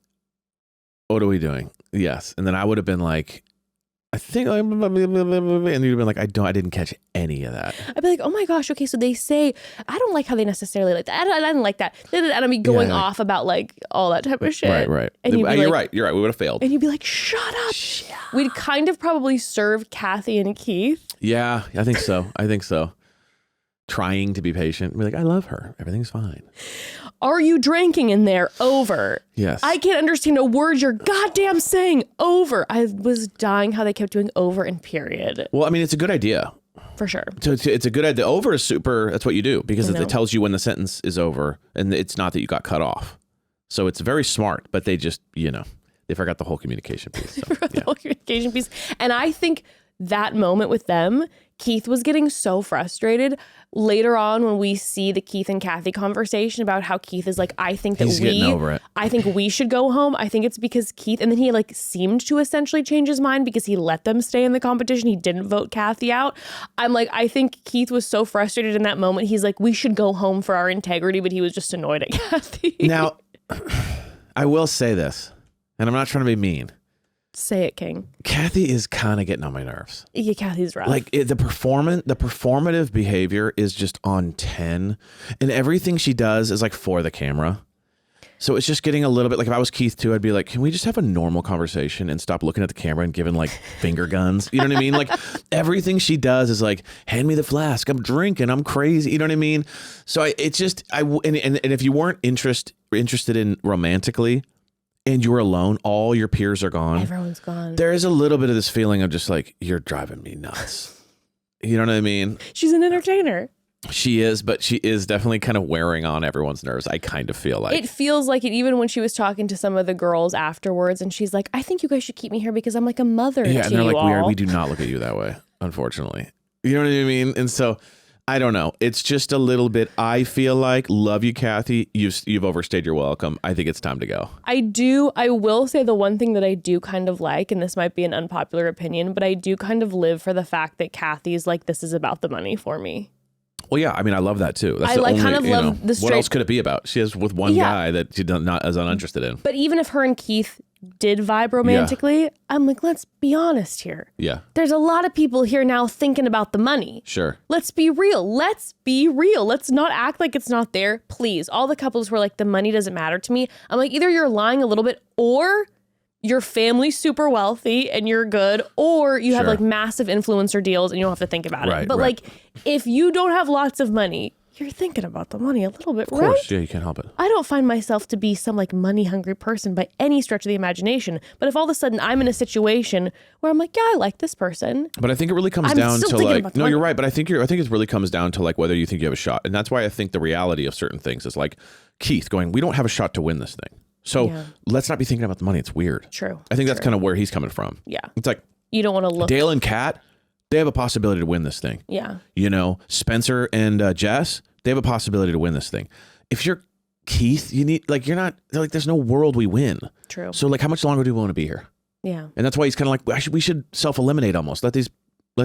what are we doing? Yes. And then I would have been like, I think, and you'd have been like, I didn't catch any of that. I'd be like, oh my gosh, okay, so they say, I don't like how they necessarily like that. I didn't like that. And I'd be going off about like all that type of shit. Right. And you're right. We would have failed. And you'd be like, shut up. We'd kind of probably served Kathy and Keith. Yeah, I think so. Trying to be patient. Be like, I love her. Everything's fine. Are you drinking in there? Over. Yes. I can't understand a word you're goddamn saying. Over. I was dying how they kept doing over and period. Well, I mean, it's a good idea. For sure. So it's a good idea. Over is super. That's what you do because it tells you when the sentence is over and it's not that you got cut off. So it's very smart, but they just, they forgot the whole communication piece. So, the whole communication piece. And I think that moment with them, Keith was getting so frustrated. Later on, when we see the Keith and Kathy conversation about how Keith is like, I think he's getting over it. I think we should go home. I think it's because Keith, and then he like seemed to essentially change his mind because he let them stay in the competition. He didn't vote Kathy out. I'm like, I think Keith was so frustrated in that moment. He's like, we should go home for our integrity, but he was just annoyed at Kathy. Now, I will say this, and I'm not trying to be mean. Say it, King. Kathy is kind of getting on my nerves. Yeah, Kathy's rough. Like the performative behavior is just on 10, and everything she does is like for the camera. So it's just getting a little bit like if I was Keith too, I'd be like, can we just have a normal conversation and stop looking at the camera and giving like finger guns? You know what I mean? Like everything she does is like, hand me the flask. I'm drinking. I'm crazy. You know what I mean? So and if you weren't interested in romantically, and you're alone, all your peers are gone. Everyone's gone. There is a little bit of this feeling of just like, you're driving me nuts. You know what I mean? She's an entertainer. She is, but she is definitely kind of wearing on everyone's nerves. I kind of feel like. It feels like it even when she was talking to some of the girls afterwards, and she's like, I think you guys should keep me here because I'm like a mother to you all. Yeah, and they're like, we do not look at you that way, unfortunately. You know what I mean? And so, I don't know. It's just a little bit, I feel like, love you, Kathy. You've overstayed your welcome. I think it's time to go. I will say the one thing that I do kind of like, and this might be an unpopular opinion, but I do kind of live for the fact that Kathy's like, this is about the money for me. Well, yeah, I mean, I love that too. That's I the like only, kind of you know, love the what else could it be about? She is with one guy that she's not as uninterested in. But even if her and Keith did vibe romantically, I'm like, let's be honest here. Yeah. There's a lot of people here now thinking about the money. Sure. Let's be real. Let's be real. Let's not act like it's not there. Please. All the couples who are like, the money doesn't matter to me. I'm like, either you're lying a little bit or your family's super wealthy and you're good, or you have like massive influencer deals and you don't have to think about it. But like, if you don't have lots of money, you're thinking about the money a little bit, right? Of course, yeah, you can't help it. I don't find myself to be some like money hungry person by any stretch of the imagination. But if all of a sudden I'm in a situation where I'm like, yeah, I like this person. But I think it really comes down to like, no, you're right. But I think it really comes down to like whether you think you have a shot. And that's why I think the reality of certain things is like Keith going, we don't have a shot to win this thing. So let's not be thinking about the money. It's weird. True. I think that's kind of where he's coming from. Yeah. It's like, you don't want to look. Dale and Kat, they have a possibility to win this thing. Yeah. You know, Spencer and Jess, they have a possibility to win this thing. If you're Keith, you need, like, you're not, like, there's no world we win. True. So, like, how much longer do we want to be here? Yeah. And that's why he's kind of like, we should self-eliminate almost. Let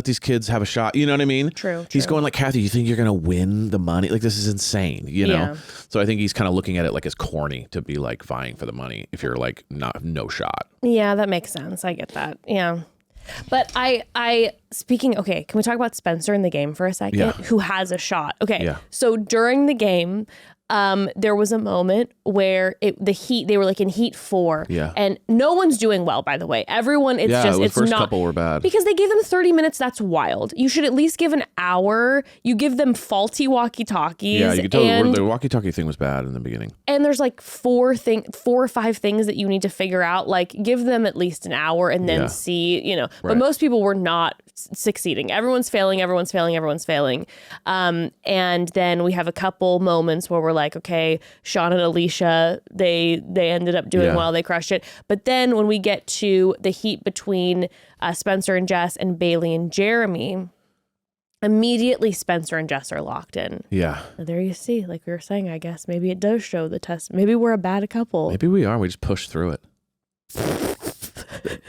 these kids have a shot. You know what I mean? True. He's going like, Kathy, you think you're going to win the money? Like, this is insane, you know? Yeah. So I think he's kind of looking at it like it's corny to be like vying for the money if you're like no shot. Yeah, that makes sense. I get that. Yeah. But speaking, okay, can we talk about Spencer in the game for a second? Yeah. Who has a shot? Okay. Yeah. So during the game, there was a moment where they were like in heat 4. Yeah. And no one's doing well, by the way. Everyone, it's the first not, couple were bad. because they gave them 30 minutes. That's wild. You should at least give an hour. You give them faulty walkie-talkies. Yeah, you can tell the walkie-talkie thing was bad in the beginning. And there's like 4 or 5 things that you need to figure out. Like, give them at least an hour and then see, you know. But most people were not succeeding. Everyone's failing. And then we have a couple moments where we're like, okay, Sean and Allyshia, they ended up doing well. They crushed it. But then when we get to the heat between Spencer and Jess and Bailey and Jeremy, immediately Spencer and Jess are locked in. Yeah. And there you see, like we were saying, I guess maybe it does show the test. Maybe we're a bad couple. Maybe we are. We just push through it.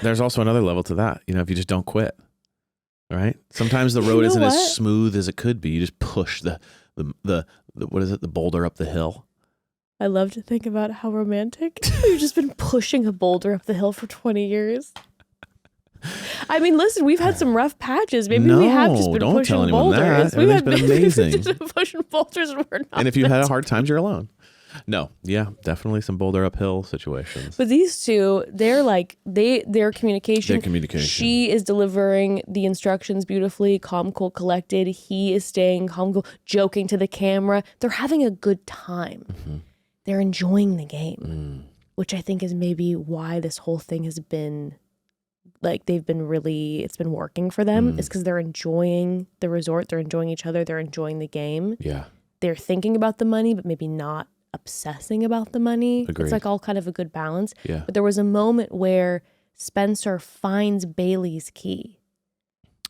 There's also another level to that. You know, if you just don't quit. Right? Sometimes the road isn't as smooth as it could be. You just push the what is it? The boulder up the hill. I love to think about how romantic. We've just been pushing a boulder up the hill for 20 years. I mean, listen, we've had some rough patches. Maybe we have just been pushing boulders. Everything's been amazing. We've just been pushing boulders and we're not. And if you had a hard time, you're alone. No, yeah, definitely some boulder uphill situations. But these two, they're like, their communication. She is delivering the instructions beautifully, calm, cool, collected. He is staying calm, cool, joking to the camera. They're having a good time. Mm-hmm. They're enjoying the game, which I think is maybe why this whole thing has been, like, it's been working for them, is because they're enjoying the resort. They're enjoying each other. They're enjoying the game. Yeah. They're thinking about the money, but maybe not obsessing about the money. Agreed. It's like all kind of a good balance. Yeah. But there was a moment where Spencer finds Bailey's key.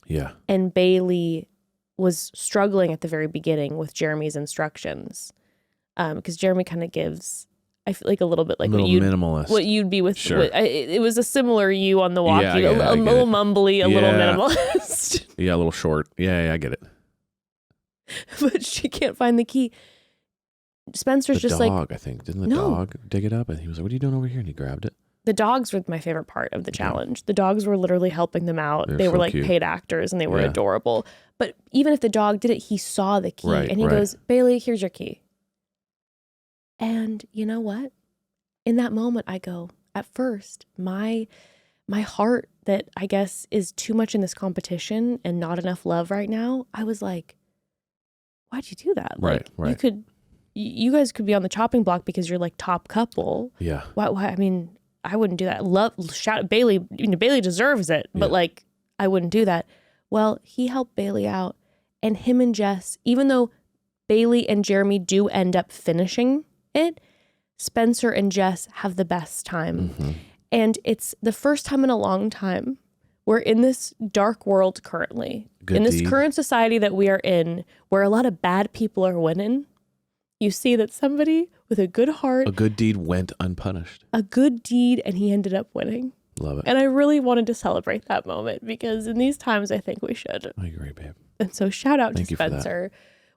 Yeah. And Bailey was struggling at the very beginning with Jeremy's instructions. Because Jeremy kind of gives, I feel like a little bit like minimalist. What you'd be with. Sure. It was a similar you on the walkie. A little mumbly, a little minimalist. Yeah, a little short. Yeah, I get it. But she can't find the key. Spencer's just like, the dog, I think. Didn't the dog dig it up? And he was like, what are you doing over here? And he grabbed it. The dogs were my favorite part of the challenge. Yeah. The dogs were literally helping them out. They were so like cute. Paid actors and they were adorable. But even if the dog did it, he saw the key. And he goes, Bailey, here's your key. And you know what? In that moment, I go, at first, my heart that I guess is too much in this competition and not enough love right now, I was like, why'd you do that? Right. You guys could be on the chopping block because you're like top couple. Yeah. Why? I mean, I wouldn't do that. Shout Bailey, Bailey deserves it, but like, I wouldn't do that. Well, he helped Bailey out, and him and Jess, even though Bailey and Jeremy do end up finishing it, Spencer and Jess have the best time. Mm-hmm. And it's the first time in a long time we're in this dark world currently, in this current society that we are in, where a lot of bad people are winning. You see that somebody with a good heart, A good deed went unpunished. a good deed, and he ended up winning. Love it. And I really wanted to celebrate that moment because in these times, I think we should. I agree, babe. And so shout out Thank to you for that. Spencer.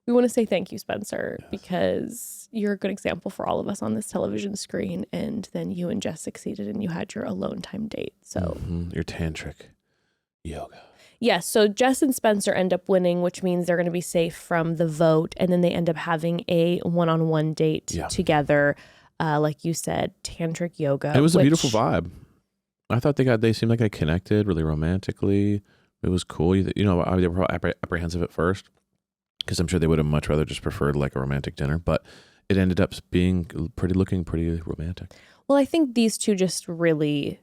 We want to say thank you, Spencer, because you're a good example for all of us on this television screen. And then you and Jess succeeded and you had your alone time date. So Your tantric yoga. yes, so Jess and Spencer end up winning, which means they're going to be safe from the vote. And then they end up having a one-on-one date together. Like you said, tantric yoga. It was a beautiful vibe. I thought they seemed like they connected really romantically. It was cool. They were apprehensive at first because I'm sure they would have much rather just preferred like a romantic dinner, but it ended up being looking pretty romantic. Well, I think these two just really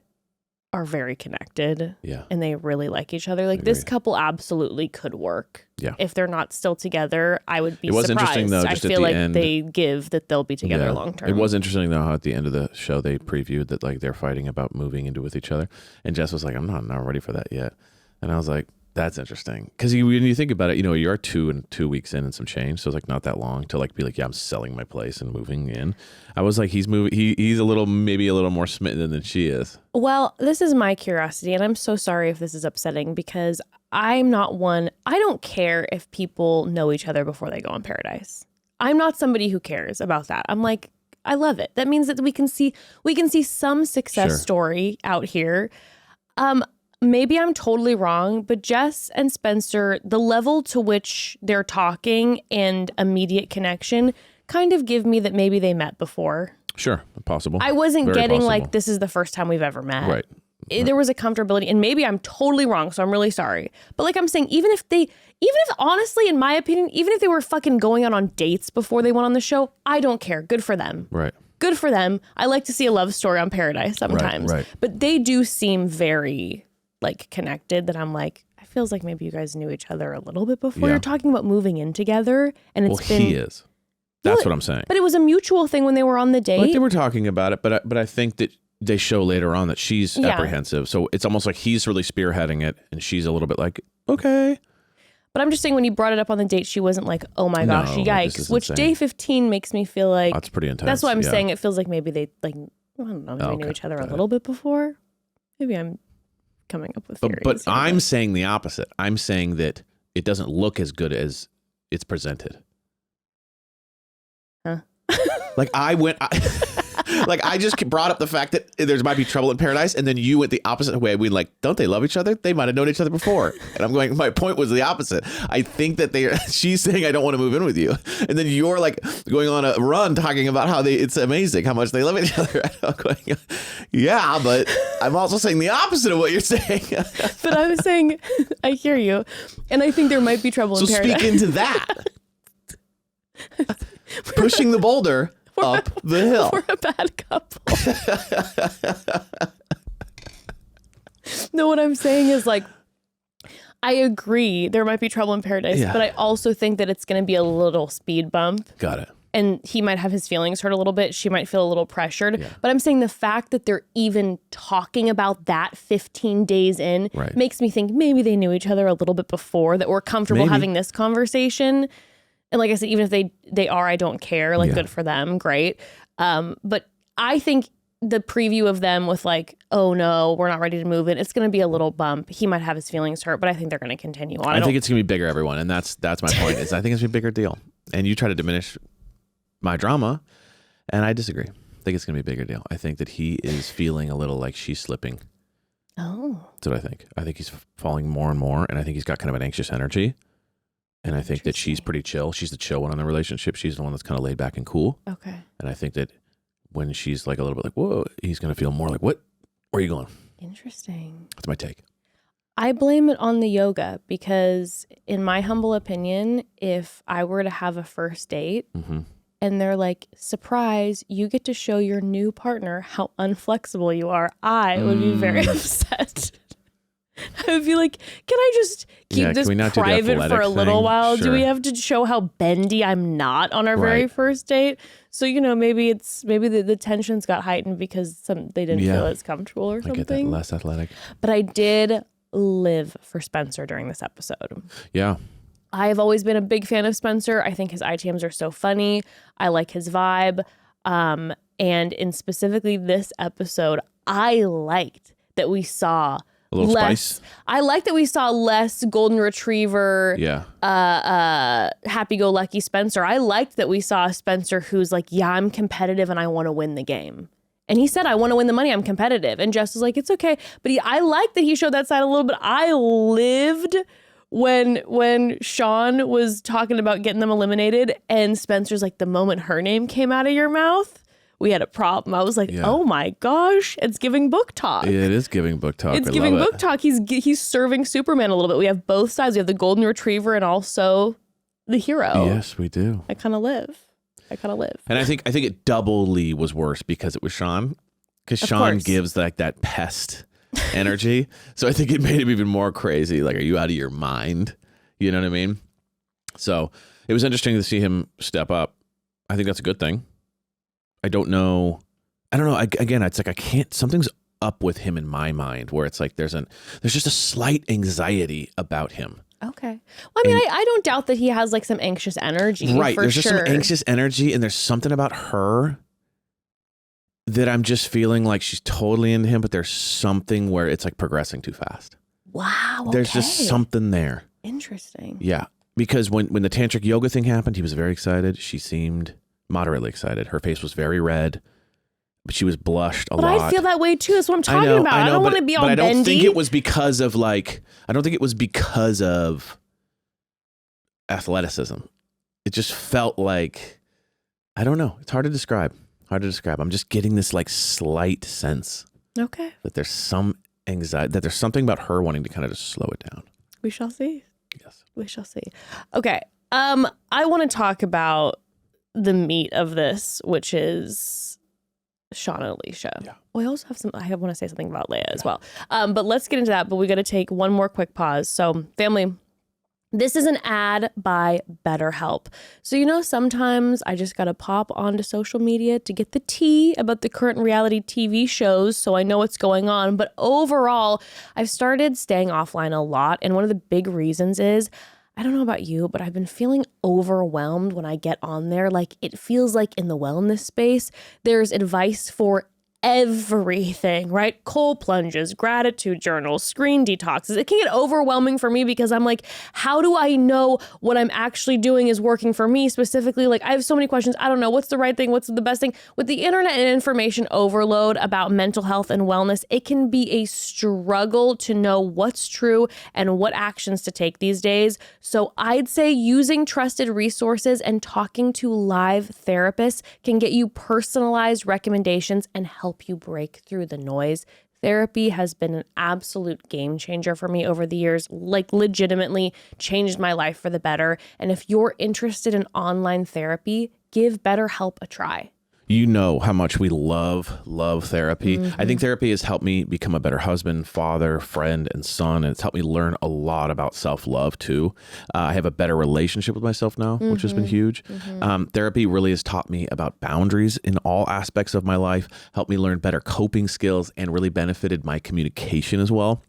are very connected. Yeah. And they really like each other. Like this couple absolutely could work. Yeah. If they're not still together, I would be surprised. It was interesting though, just I feel at the like end, they give that they'll be together long term. It was interesting though how at the end of the show they previewed that like they're fighting about moving into with each other, and Jess was like, I'm not ready for that yet, and I was like, that's interesting because when you think about it, you are 2 weeks in and some change, so it's like not that long to like be like, yeah, I'm selling my place and moving in. I was like, he's moving. He's maybe a little more smitten than she is. Well, this is my curiosity, and I'm so sorry if this is upsetting because I'm not one. I don't care if people know each other before they go on Paradise. I'm not somebody who cares about that. I'm like, I love it. That means that we can see some success story out here. Maybe I'm totally wrong, but Jess and Spencer, the level to which they're talking and immediate connection kind of give me that maybe they met before. Sure, possible. I wasn't Very getting possible. like this is the first time we've ever met. Right. There was a comfortability, and maybe I'm totally wrong, so I'm really sorry. But like I'm saying, even if honestly, in my opinion, even if they were fucking going out on dates before they went on the show, I don't care. Good for them. Right. Good for them. I like to see a love story on Paradise sometimes. Right. But they do seem very like connected that I'm like, it feels like maybe you guys knew each other a little bit before. You're talking about moving in together, and it's been... he is. That's what I'm saying. But it was a mutual thing when they were on the date. Like they were talking about it, but I think that they show later on that she's apprehensive. So it's almost like he's really spearheading it, and she's a little bit like, okay. But I'm just saying when he brought it up on the date, she wasn't like, oh my gosh, yikes. Which insane. day 15 makes me feel like... That's pretty intense. That's why I'm saying it feels like maybe they, like, I don't know, maybe they knew each other a little bit before. Maybe I'm coming up with theories. But I'm saying the opposite. I'm saying that it doesn't look as good as it's presented. Huh? Like I just brought up the fact that there might be trouble in Paradise, and then you went the opposite way. We like, don't they love each other? They might have known each other before. And I'm going, my point was the opposite. I think that she's saying I don't want to move in with you, and then you're like going on a run talking about how it's amazing how much they love each other. I'm going, yeah, but I'm also saying the opposite of what you're saying. But I was saying, I hear you, and I think there might be trouble in Paradise. So speak into that. Pushing the boulder up the hill. We're a bad couple. No, what I'm saying is like, I agree there might be trouble in Paradise, but I also think that it's going to be a little speed bump. Got it. And he might have his feelings hurt a little bit. She might feel a little pressured. Yeah. But I'm saying the fact that they're even talking about that 15 days in makes me think maybe they knew each other a little bit before, that we're comfortable having this conversation. And like I said, even if they are, I don't care. Like, good for them. Great. But I think the preview of them with like, oh no, we're not ready to move in, it's going to be a little bump. He might have his feelings hurt, but I think they're going to continue on. I think it's going to be bigger, everyone. And that's my point. Is I think it's going to be a bigger deal. And you try to diminish my drama, and I disagree. I think it's going to be a bigger deal. I think that he is feeling a little like she's slipping. Oh. That's what I think. I think he's falling more and more, and I think he's got kind of an anxious energy. And I think that she's pretty chill. She's the chill one in the relationship. She's the one that's kind of laid back and cool. Okay. And I think that when she's like a little bit like, whoa, he's going to feel more like, what? Where are you going? Interesting. That's my take. I blame it on the yoga because in my humble opinion, if I were to have a first date and they're like, surprise, you get to show your new partner how unflexible you are, I would be very upset. I would be like, can I just keep this private for a little while? Sure. Do we have to show how bendy I'm not on our very first date? So, maybe the tensions got heightened because they didn't feel as comfortable or something. I get that, less athletic. But I did live for Spencer during this episode. Yeah. I've always been a big fan of Spencer. I think his ITMs are so funny. I like his vibe. And in specifically this episode, I liked that we saw a little spice. I like that we saw less golden retriever, happy-go-lucky Spencer. I liked that we saw a Spencer who's like, yeah, I'm competitive and I want to win the game. And he said, I want to win the money. I'm competitive. And Jess was like, it's okay. But I like that he showed that side a little bit. I lived when Sean was talking about getting them eliminated and Spencer's like, the moment her name came out of your mouth, we had a problem. I was like, oh my gosh, it's giving book talk. It is giving book talk. It's giving book talk. He's serving Superman a little bit. We have both sides. We have the golden retriever and also the hero. Yes, we do. I kind of live. And I think it doubly was worse because it was Sean. Because Sean gives like that pest energy. So I think it made him even more crazy. Like, are you out of your mind? You know what I mean? So it was interesting to see him step up. I think that's a good thing. I don't know. Again, it's like I can't. Something's up with him in my mind where it's like there's just a slight anxiety about him. Okay. Well, I mean, I don't doubt that he has like some anxious energy. Right. There's just sure. some anxious energy, and there's something about her that I'm just feeling like she's totally into him, but there's something where it's like progressing too fast. Wow. Okay. There's just something there. Interesting. Yeah. Because when the tantric yoga thing happened, he was very excited. She seemed moderately excited. Her face was very red, but she was blushed a lot. But I feel that way too. That's what I'm talking about. I don't want to be all bendy. But I don't think it was because of athleticism. It just felt like, I don't know. It's hard to describe. I'm just getting this like slight sense. Okay. That there's some anxiety, that there's something about her wanting to kind of just slow it down. We shall see. Yes. We shall see. Okay. I want to talk about the meat of this, which is Sean and Allyshia. Yeah. Well, I want to say something about Lea as well. But let's get into that. But we got to take one more quick pause. So family, this is an ad by BetterHelp. So, sometimes I just got to pop onto social media to get the tea about the current reality TV shows so I know what's going on. But overall, I've started staying offline a lot. And one of the big reasons is, I don't know about you, but I've been feeling overwhelmed when I get on there. Like, it feels like in the wellness space, there's advice for everything, right? Cold plunges, gratitude journals, screen detoxes. It can get overwhelming for me because I'm like, how do I know what I'm actually doing is working for me specifically? Like, I have so many questions. I don't know what's the right thing. What's the best thing? With the internet and information overload about mental health and wellness, it can be a struggle to know what's true and what actions to take these days. So I'd say using trusted resources and talking to live therapists can get you personalized recommendations and help you break through the noise. Therapy has been an absolute game changer for me over the years, like legitimately changed my life for the better. And if you're interested in online therapy, give BetterHelp a try. You know how much we love therapy. Mm-hmm. I think therapy has helped me become a better husband, father, friend, and son. And it's helped me learn a lot about self-love too. I have a better relationship with myself now, which has been huge. Mm-hmm. Therapy really has taught me about boundaries in all aspects of my life, helped me learn better coping skills, and really benefited my communication as well.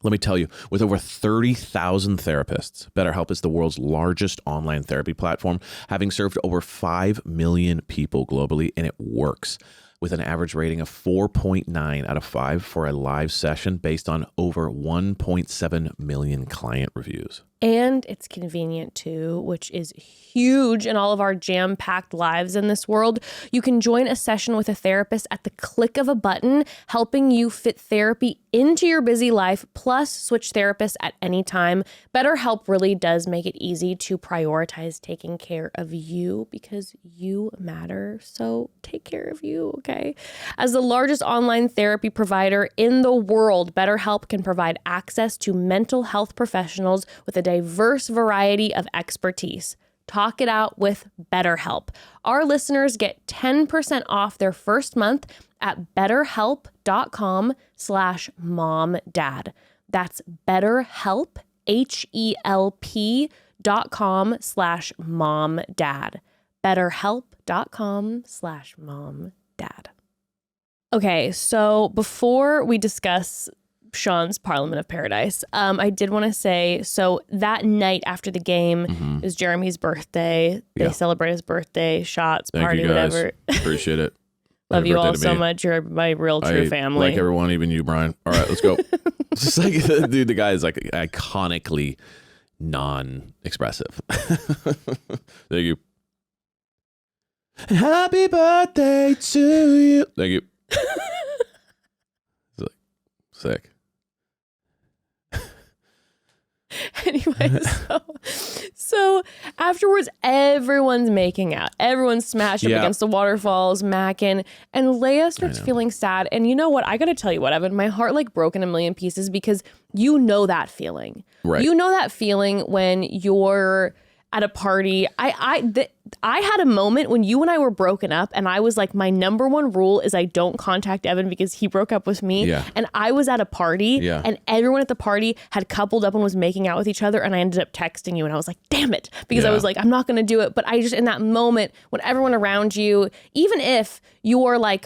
Let me tell you, with over 30,000 therapists, BetterHelp is the world's largest online therapy platform, having served over 5 million people globally, and it works with an average rating of 4.9 out of 5 for a live session based on over 1.7 million client reviews. And it's convenient too, which is huge in all of our jam-packed lives in this world. You can join a session with a therapist at the click of a button, helping you fit therapy into your busy life, plus switch therapists at any time. BetterHelp really does make it easy to prioritize taking care of you because you matter. So take care of you, okay? As the largest online therapy provider in the world, BetterHelp can provide access to mental health professionals with a diverse variety of expertise. Talk it out with BetterHelp. Our listeners get 10% off their first month at betterhelp.com/momdad. That's BetterHelp, HELP.com/momdad. BetterHelp.com/momdad. Okay, so before we discuss Sean's Parliament of Paradise, I did want to say, so that night after the game is Jeremy's birthday. They celebrate his birthday, shots, Thank party, you guys. whatever. Appreciate it. Love Happy you birthday all to so me. much. You're my real true family. Like everyone, even you, Brian. All right, let's go. Just like, dude, the guy is like iconically non-expressive. Thank you. Happy birthday to you. Thank you. It's like, sick. Anyway, so afterwards, everyone's making out. Everyone's smashed up against the waterfalls, macking, and Lea starts feeling sad. And you know what? I got to tell you what, Evan, my heart like broke in a million pieces because you know that feeling. Right. You know that feeling when you're at a party. I had a moment when you and I were broken up, and I was like, my number one rule is I don't contact Evan because he broke up with me. Yeah. And I was at a party, and everyone at the party had coupled up and was making out with each other, and I ended up texting you, and I was like, damn it, because I was like, I'm not going to do it. But I just, in that moment, when everyone around you, even if you're like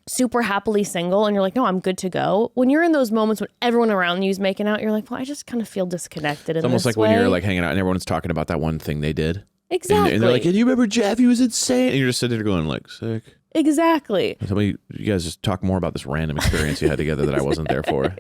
super happily single and you're like, no, I'm good to go. When you're in those moments when everyone around you is making out, you're like, well, I just kind of feel disconnected. It's almost like when you're like hanging out and everyone's talking about that one thing they did. Exactly. And they're like, and you remember Jeff? He was insane. And you're just sitting there going like, sick. Exactly. Tell me, you guys just talk more about this random experience you had together that I wasn't there for.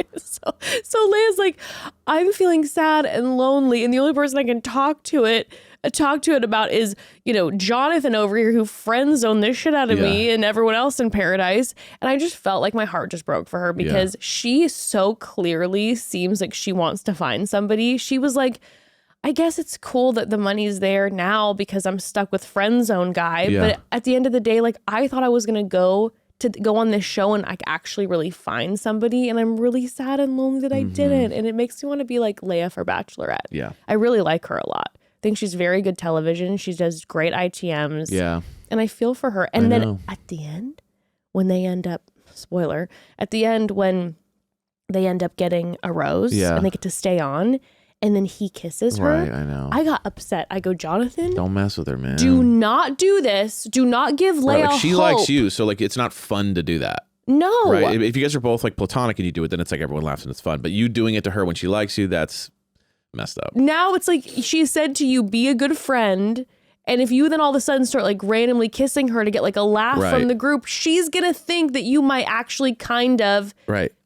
So Lea's like, I'm feeling sad and lonely, and the only person I can talk to it about is, you know, Jonathon over here, who friend zoned this shit out of me and everyone else in Paradise. And I just felt like my heart just broke for her because she so clearly seems like she wants to find somebody. She was like, I guess it's cool that the money's there now because I'm stuck with friend zone guy. Yeah. But at the end of the day, like, I thought I was going to go on this show and like actually really find somebody. And I'm really sad and lonely that I didn't. And it makes me want to be like Lea for Bachelorette. Yeah. I really like her a lot. I think she's very good television. She does great ITMs. Yeah. And I feel for her. And then at the end, when they end up, spoiler, at the end when they end up getting a rose and they get to stay on, and then he kisses her. Right, I know. I got upset. I go, Jonathon, don't mess with her, man. do not do this. Do not give Lea like, she hope. likes you, so like it's not fun to do that. No. Right? If you guys are both like platonic and you do it, then it's like everyone laughs and it's fun. But you doing it to her when she likes you, that's messed up. Now it's like she said to you, be a good friend. And if you then all of a sudden start like randomly kissing her to get like a laugh from the group, she's going to think that you might actually kind of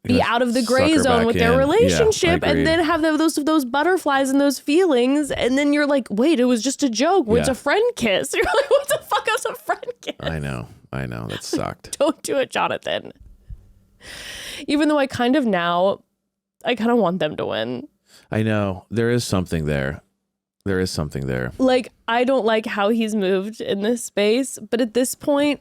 be out of the gray zone with their relationship and then have those butterflies and those feelings. And then you're like, wait, it was just a joke. It's a friend kiss. You're like, what the fuck is a friend kiss? I know. That sucked. Don't do it, Jonathon. Even though I kind of want them to win. I know. There is something there. Like, I don't like how he's moved in this space, but at this point,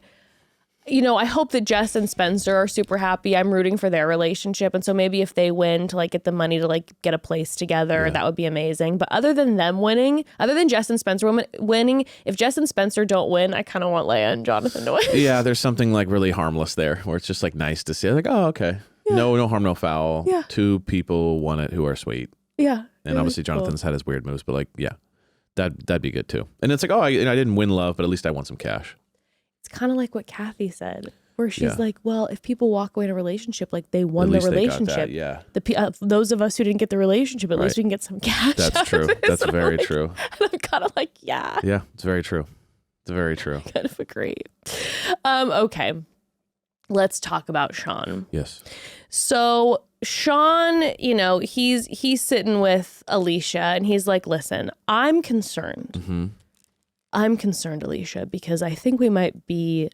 you know, I hope that Jess and Spencer are super happy. I'm rooting for their relationship. And so maybe if they win to like get the money to like get a place together, that would be amazing. But other than them winning, other than Jess and Spencer winning, if Jess and Spencer don't win, I kind of want Lea and Jonathon to win. Yeah, there's something like really harmless there where it's just like nice to see. Like, oh, okay. Yeah. No harm, no foul. Yeah. Two people won it who are sweet. Yeah. And obviously Jonathan's had his weird moves, but like, yeah, that'd be good too. And it's like, oh, I didn't win love, but at least I won some cash. It's kind of like what Kathy said, where she's like, well, if people walk away in a relationship, like they won the relationship. Those of us who didn't get the relationship, at least we can get some cash. That's true. That's very true. And I'm kind of like, yeah. Yeah, it's very true. It's very true. I kind of agree. Okay. Let's talk about Sean. Yes. So Sean, you know, he's sitting with Allyshia and he's like, listen, I'm concerned. Mm-hmm. I'm concerned, Allyshia, because I think we might be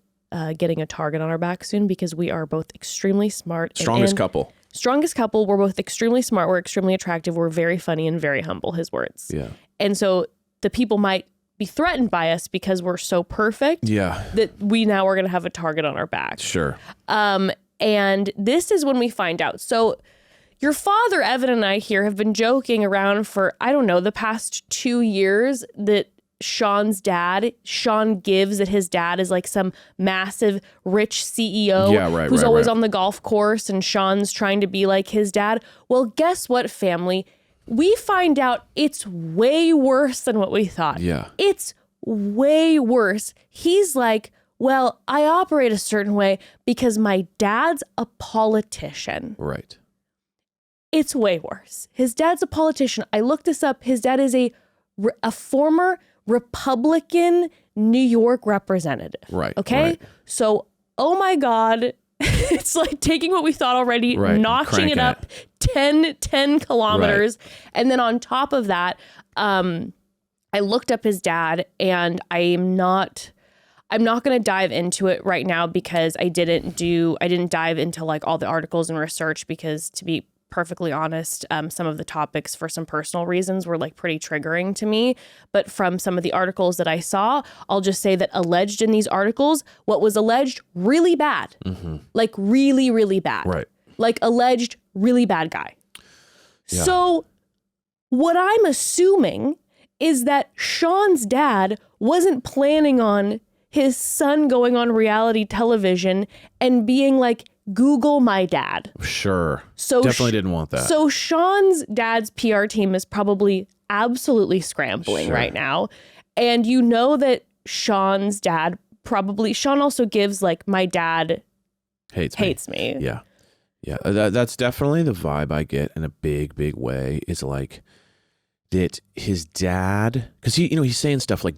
getting a target on our back soon because we are both extremely smart. Strongest couple. We're both extremely smart. We're extremely attractive. We're very funny and very humble, his words. Yeah. And so the people might be threatened by us because we're so perfect. Yeah. That we now are going to have a target on our back. Sure. And this is when we find out. So your father, Evan, and I here have been joking around for, I don't know, the past 2 years that Sean's dad, Sean gives that his dad is like some massive rich CEO who's always on the golf course, and Sean's trying to be like his dad. Well, guess what, family? We find out it's way worse than what we thought. Yeah. It's way worse. He's like, well, I operate a certain way because my dad's a politician. Right. It's way worse. His dad's a politician. I looked this up. His dad is a former Republican New York representative. Right. Okay. Right. So, oh my God, it's like taking what we thought already, notching it up 10 kilometers. Right. And then on top of that, I looked up his dad, and I'm not going to dive into it right now because I didn't dive into like all the articles and research, because to be perfectly honest, some of the topics for some personal reasons were like pretty triggering to me. But from some of the articles that I saw, I'll just say that alleged in these articles, what was alleged really bad, like really, really bad, right? Like alleged really bad guy. Yeah. So what I'm assuming is that Sean's dad wasn't planning on his son going on reality television and being like, Google my dad. Sure. So definitely didn't want that. So Sean's dad's PR team is probably absolutely scrambling right now. And you know that Sean's dad Sean also gives like, my dad hates me. Yeah. Yeah. That's definitely the vibe I get in a big, big way, is like that his dad, because he's saying stuff like,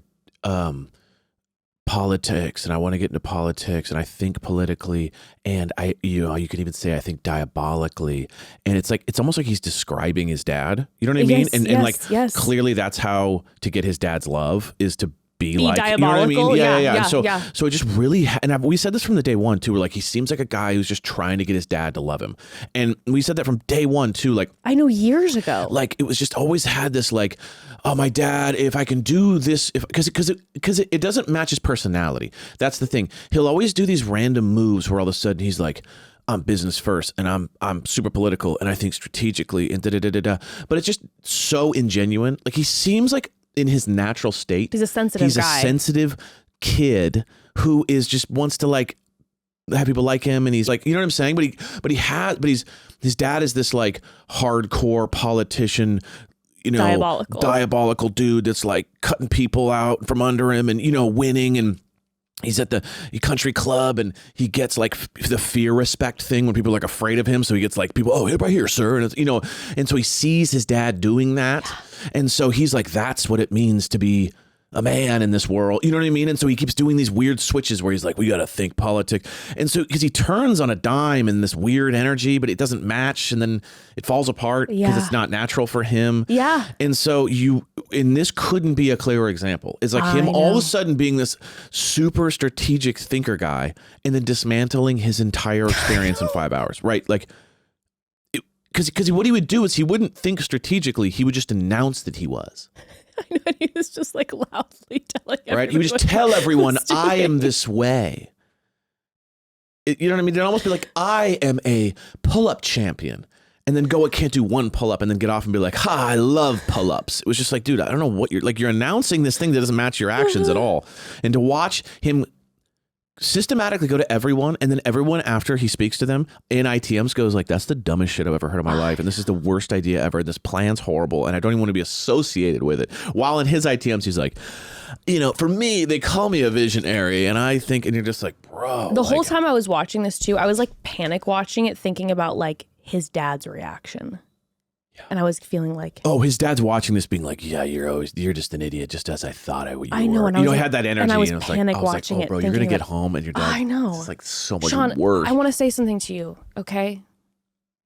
politics, and I want to get into politics, and I think politically, and you can even say I think diabolically, and it's like it's almost like he's describing his dad. You know what I mean? And like clearly that's how to get his dad's love, is to be like diabolical. You know what I mean? Yeah. So it just really, we said this from the day one too. We're like, he seems like a guy who's just trying to get his dad to love him, and we said that from day one too. Like I know years ago, like it was just always had this like, oh, my dad, if I can do this, because it doesn't match his personality. That's the thing. He'll always do these random moves where all of a sudden he's like, I'm business first, and I'm super political, and I think strategically, and da. But it's just so ingenuine. Like he seems like in his natural state, he's a sensitive guy. He's a sensitive kid who is just wants to like have people like him, and he's like, you know what I'm saying? But his dad is this like hardcore politician, diabolical dude that's like cutting people out from under him, and winning, and he's at the country club, and he gets like the fear respect thing when people are like afraid of him. So he gets like people, oh, right here, sir. And it's, and so he sees his dad doing that. And so he's like, that's what it means to be a man in this world. You know what I mean? And so he keeps doing these weird switches where he's like, we got to think politics. And so, because he turns on a dime in this weird energy, but it doesn't match. And then it falls apart because it's not natural for him. Yeah. And so this couldn't be a clearer example. It's like him all of a sudden being this super strategic thinker guy, and then dismantling his entire experience in 5 hours. Right. Like, because what he would do is he wouldn't think strategically. He would just announce that he was. I know, and he was just like loudly telling everyone. Right? He would just tell everyone, I am this way. You know what I mean? It'd almost be like, I am a pull-up champion. And then can't do one pull-up, and then get off and be like, I love pull-ups. It was just like, dude, I don't know what you're announcing this thing that doesn't match your actions at all. And to watch him systematically go to everyone, and then everyone after he speaks to them in ITMs goes like, that's the dumbest shit I've ever heard in my life, and this is the worst idea ever, and this plan's horrible, and I don't even want to be associated with it. While in his ITMs he's like, for me, they call me a visionary, and I think, and you're just like, bro. The whole time I was watching this too, I was like panic watching it, thinking about like his dad's reaction. And I was feeling like, oh, his dad's watching this being like, yeah, you're just an idiot, just as I thought you were. I know. And I had that energy. And I was panic watching like, oh, bro, you're going to get home and your dad. I know. It's like so much Sean, worse. I want to say something to you, okay?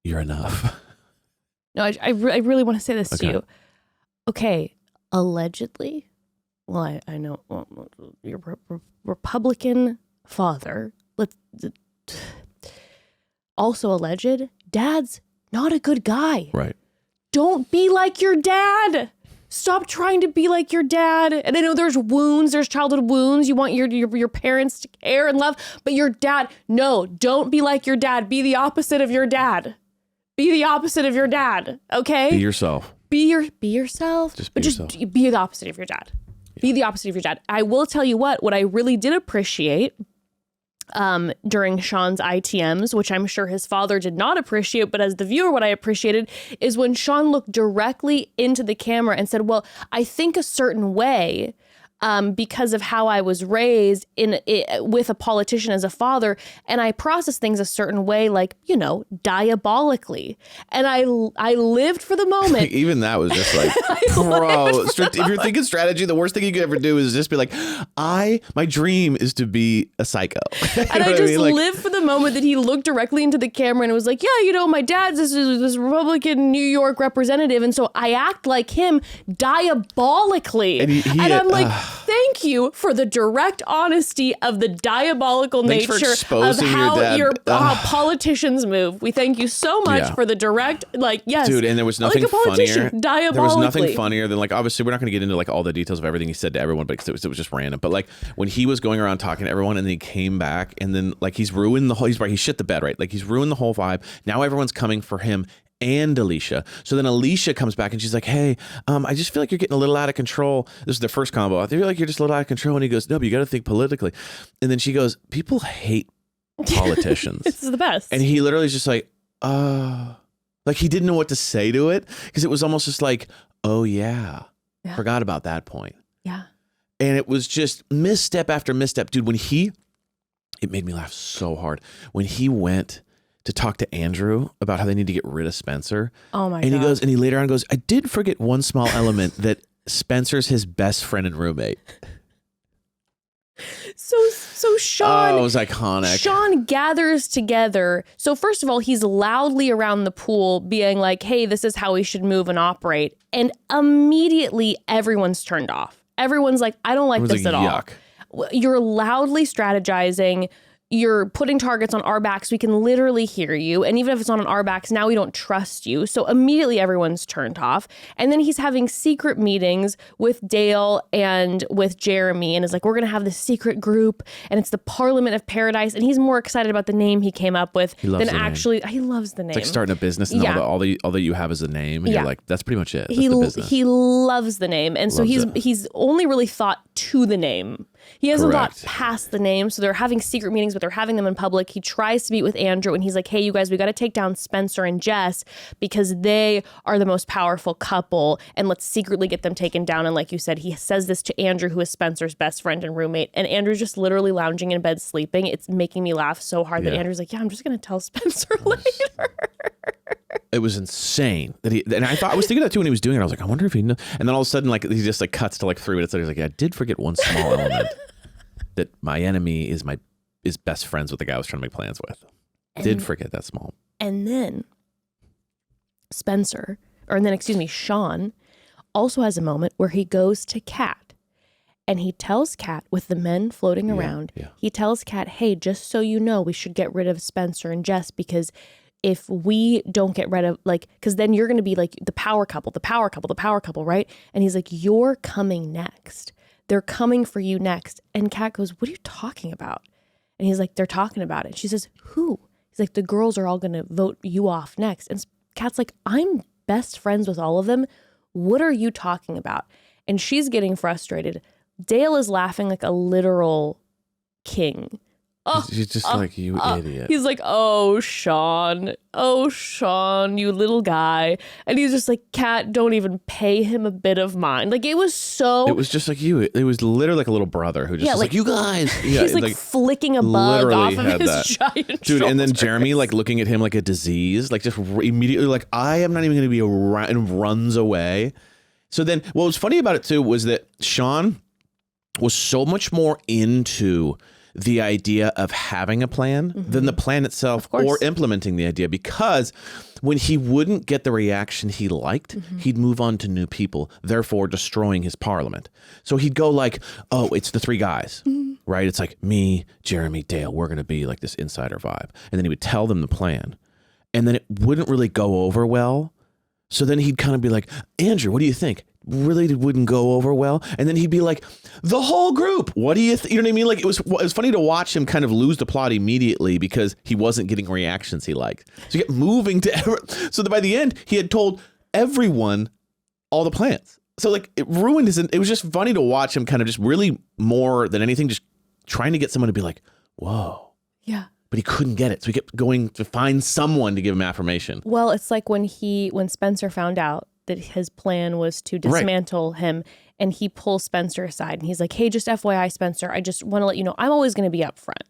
You're enough. No, I really want to say this to you. Okay, allegedly, well, I know your Republican father, also alleged, dad's not a good guy. Right. Don't be like your dad. Stop trying to be like your dad. And I know there's childhood wounds. You want your parents to care and love, but your dad, no, don't be like your dad. Be the opposite of your dad. Be the opposite of your dad. Okay? Be yourself. Be yourself. Just be yourself. Be the opposite of your dad. Be the opposite of your dad. I will tell you what I really did appreciate during Sean's ITMs, which I'm sure his father did not appreciate, but as the viewer, what I appreciated is when Sean looked directly into the camera and said, well, I think a certain way because of how I was raised with a politician as a father, and I process things a certain way, like, diabolically. And I lived for the moment. Even that was just like, bro, if you're thinking strategy, the worst thing you could ever do is just be like, my dream is to be a psycho. And I just lived for the moment that he looked directly into the camera and was like, yeah, my dad's this Republican New York representative, and so I act like him diabolically. And I'm like, thank you for the direct honesty of the diabolical nature of how your politicians move. We thank you so much for the direct, yes. Dude, and there was nothing funnier. Diabolically. There was nothing funnier than obviously we're not going to get into all the details of everything he said to everyone, but it was just random. But when he was going around talking to everyone and then he came back and then he's ruined the whole, he shit the bed, right? He's ruined the whole vibe. Now everyone's coming for him and Allyshia. So then Allyshia comes back and she's like, hey, I just feel like you're getting a little out of control. This is their first combo. I feel like you're just a little out of control. And he goes, no, but you got to think politically. And then she goes, people hate politicians. This is the best. And he literally is just like he didn't know what to say to it because it was almost just like, oh yeah, forgot about that point. Yeah. And it was just misstep after misstep. Dude, it made me laugh so hard. When he went to talk to Andrew about how they need to get rid of Spencer. Oh my God. God. He later on goes, I did forget one small element that Spencer's his best friend and roommate. So Sean. Oh, it was iconic. Sean gathers together. So first of all, he's loudly around the pool being like, hey, this is how we should move and operate. And immediately everyone's turned off. Everyone's like, I don't like this at all. You're loudly strategizing. You're putting targets on our backs. We can literally hear you. And even if it's not on our backs, now we don't trust you. So immediately everyone's turned off. And then he's having secret meetings with Dale and with Jeremy. And is like, we're going to have this secret group. And it's the Parliament of Paradise. And he's more excited about the name he came up with than actually. He loves the name. It's like starting a business and all that you have is a name. And you're like, that's pretty much it. That's the business. He loves the name. And so he's only really thought to the name. He hasn't thought past the name. So they're having secret meetings, but they're having them in public. He tries to meet with Andrew and he's like, hey, you guys, we got to take down Spencer and Jess because they are the most powerful couple. And let's secretly get them taken down. And like you said, he says this to Andrew, who is Spencer's best friend and roommate. And Andrew's just literally lounging in bed sleeping. It's making me laugh so hard that Andrew's like, yeah, I'm just going to tell Spencer later. It was insane that I was thinking that too when he was doing it. I was like, I wonder if he knew. And then all of a sudden, he just cuts to 3 minutes later. He's like, yeah, I did forget one small element that my enemy is best friends with the guy I was trying to make plans with. Did forget that small. And then Sean also has a moment where he goes to Kat and he tells Kat, with the men floating around, he tells Kat, hey, just so you know, we should get rid of Spencer and Jess because if we don't get rid of, because then you're going to be the power couple, right? And he's like, you're coming next. They're coming for you next. And Kat goes, what are you talking about? And he's like, they're talking about it. She says, who? He's like, the girls are all going to vote you off next. And Kat's like, I'm best friends with all of them. What are you talking about? And she's getting frustrated. Dale is laughing like a literal king. He's just like, you idiot. He's like, oh, Sean, you little guy. And he's just like, Kat, don't even pay him a bit of mind. It was just like you. It was literally like a little brother who just was like, you guys. Yeah, he's flicking a bug off of his giant dude. shoulders. And then Jeremy looking at him like a disease, just immediately I am not even going to be around, and runs away. So then what was funny about it too was that Sean was so much more into the idea of having a plan than the plan itself or implementing the idea, because when he wouldn't get the reaction he liked, he'd move on to new people, therefore destroying his parliament. So he'd go oh, it's the 3 guys, right? It's like me, Jeremy, Dale, we're going to be this insider vibe. And then he would tell them the plan and then it wouldn't really go over well. So then he'd kind of be like, Andrew, what do you think? Really wouldn't go over well. And then he'd be like, the whole group, what do you you know what I mean? It was funny to watch him kind of lose the plot immediately because he wasn't getting reactions he liked. So he kept moving to so that by the end he had told everyone all the plans. So like it ruined his. It was just funny to watch him kind of just really more than anything, just trying to get someone to be like, whoa. Yeah. But he couldn't get it. So he kept going to find someone to give him affirmation. Well, it's like when Spencer found out that his plan was to dismantle him, and he pulls Spencer aside and he's like, hey, just FYI, Spencer, I just want to let you know I'm always going to be up front.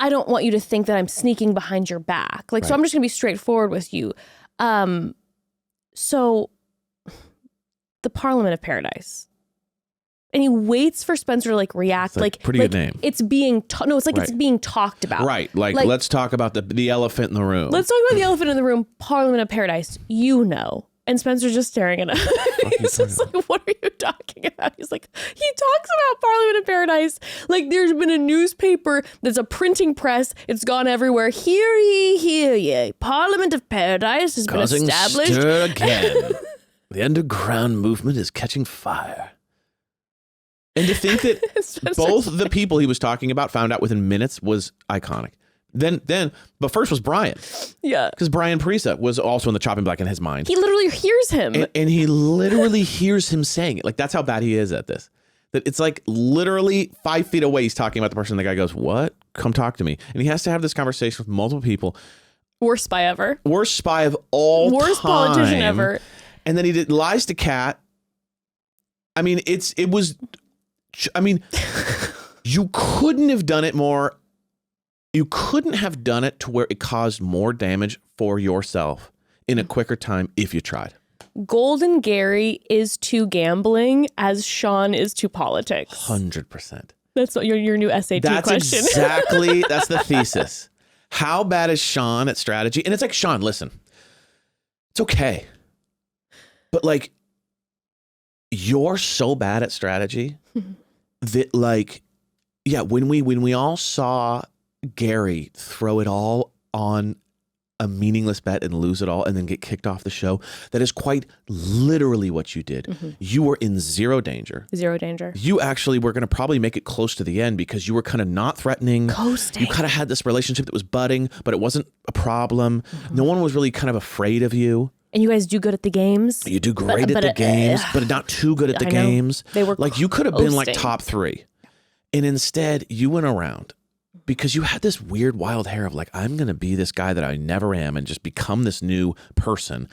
I don't want you to think that I'm sneaking behind your back. Like, so I'm just going to be straightforward with you. So the Parliament of Paradise. And he waits for Spencer to like react. Like pretty good name. It's being it's being talked about. Right. Like let's talk about the elephant in the room. Let's talk about the elephant in the room, Parliament of Paradise. You know. And Spencer's just staring at him. He's just like, what are you talking about? He's like, he talks about Parliament of Paradise. Like there's been a newspaper, there's a printing press, it's gone everywhere. Hear ye. Parliament of Paradise has been established. Stir again. The underground movement is catching fire. And to think that both the people he was talking about found out within minutes was iconic. But first was Brian. Yeah. Because Brian Parisa was also in the chopping block in his mind. He literally hears him. And he literally hears him saying it. Like, that's how bad he is at this. That it's like literally 5 feet away, he's talking about the person. The guy goes, what? Come talk to me. And he has to have this conversation with multiple people. Worst spy ever. Worst spy of all time. Worst politician ever. And then he lies to Kat. I mean, you couldn't have done it more. You couldn't have done it to where it caused more damage for yourself in a quicker time if you tried. Golden Gary is to gambling as Sean is to politics. 100%. That's your new SAT question. That's the thesis. How bad is Sean at strategy? And it's like, Sean, listen, it's okay. But like, you're so bad at strategy that like, yeah, when we all saw Gary throw it all on a meaningless bet and lose it all and then get kicked off the show, that is quite literally what you did. Mm-hmm. You were in zero danger. Zero danger. You actually were going to probably make it close to the end because you were kind of not threatening. Coasting. You kind of had this relationship that was budding, but it wasn't a problem. Mm-hmm. No one was really kind of afraid of you. And you guys do good at the games. You do great at the games, but not too good at the games. They were like, you could have been like top 3. And instead you went around because you had this weird wild hair of like, I'm going to be this guy that I never am and just become this new person.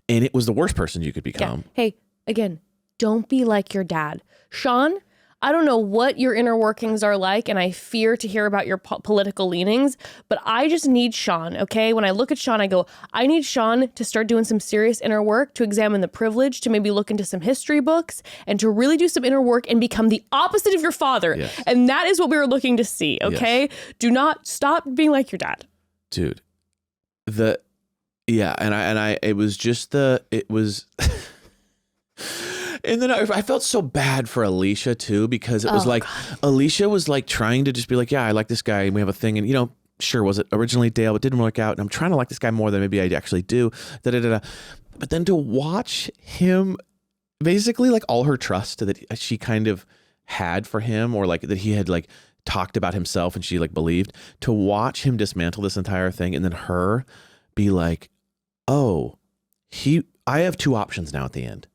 And it was the worst person you could become. Yeah. Hey, again, don't be like your dad. Sean, I don't know what your inner workings are like, and I fear to hear about your political leanings, but I just need Sean, okay? When I look at Sean, I go, I need Sean to start doing some serious inner work, to examine the privilege, to maybe look into some history books, and to really do some inner work and become the opposite of your father. Yes. And that is what we were looking to see, okay? Yes. Do not stop being like your dad. Dude, it was And then I felt so bad for Allyshia too, because it was like, Allyshia was like trying to just be like, yeah, I like this guy and we have a thing. And, you know, sure, was it originally Dale, but didn't work out. And I'm trying to like this guy more than maybe I actually do. But then to watch him, basically like all her trust that she kind of had for him, or like that he had like talked about himself and she like believed, to watch him dismantle this entire thing. And then her be like, oh, I have 2 options now at the end.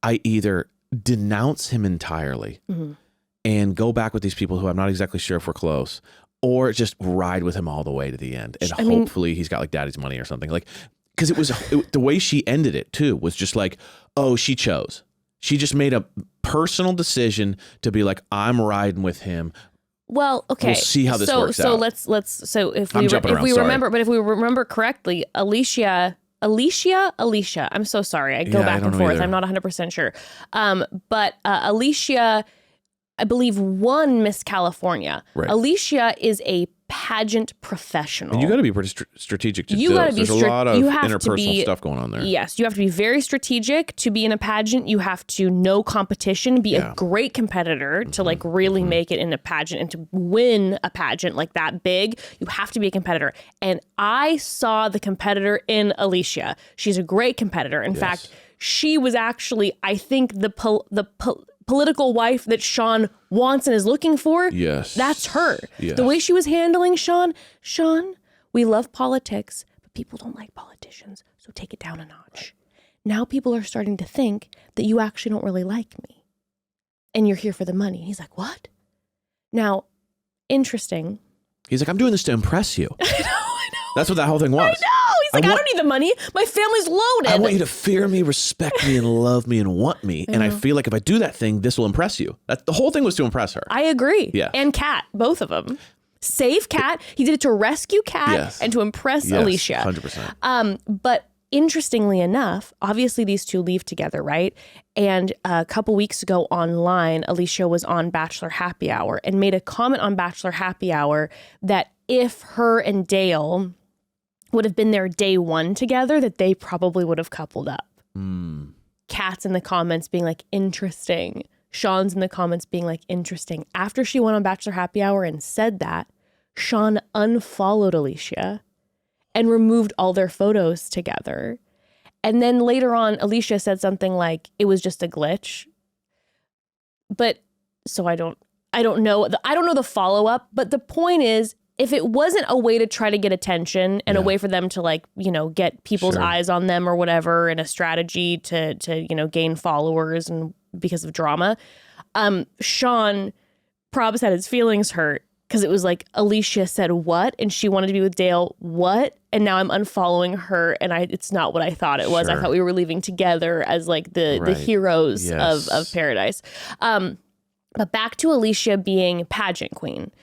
I either denounce him entirely and go back with these people who I'm not exactly sure if we're close, or just ride with him all the way to the end. And hopefully he's got like daddy's money or something. Like, because the way she ended it too was just like, oh, she chose. She just made a personal decision to be like, I'm riding with him. Well, okay. We'll see how this works out. So if we remember correctly, Allyshia, I'm so sorry. I go back and forth. Either. I'm not 100% sure. But Allyshia, I believe, won Miss California. Right. Allyshia is a pageant professional. And you got to be pretty strategic to do this. There's a lot of interpersonal stuff going on there. Yes, you have to be very strategic to be in a pageant. You have to know competition, be a great competitor to like really make it in a pageant, and to win a pageant like that big, you have to be a competitor. And I saw the competitor in Allyshia. She's a great competitor. In fact, she was actually, I think, the political wife that Sean wants and is looking for. Yes. That's her. Yes. The way she was handling Sean, we love politics, but people don't like politicians, so take it down a notch. now people are starting to think that you actually don't really like me and you're here for the money. And he's like, what? Now, interesting. He's like, I'm doing this to impress you. I know. That's what that whole thing was. I know. He's like, I don't need the money. My family's loaded. I want you to fear me, respect me, and love me and want me. And I feel like if I do that thing, this will impress you. The whole thing was to impress her. I agree. Yeah. And Kat, both of them. Save Kat. He did it to rescue Kat and to impress Allyshia. 100%. But interestingly enough, obviously these two leave together, right? And a couple weeks ago online, Allyshia was on Bachelor Happy Hour and made a comment on Bachelor Happy Hour that if her and Dale would have been there day one together, that they probably would have coupled up. Kat's in the comments being like, interesting. Sean's in the comments being like, interesting. After she went on Bachelor Happy Hour and said that, Sean unfollowed Allyshia and removed all their photos together. And then later on, Allyshia said something like, it was just a glitch. But so I don't know the follow-up, but the point is, if it wasn't a way to try to get attention and a way for them to like, get people's eyes on them or whatever, and a strategy to gain followers and because of drama, Sean probs had his feelings hurt because it was like Allyshia said what and she wanted to be with Dale what, and now I'm unfollowing her and it's not what I thought it was. I thought we were leaving together as like the heroes of paradise. But back to Allyshia being pageant queen.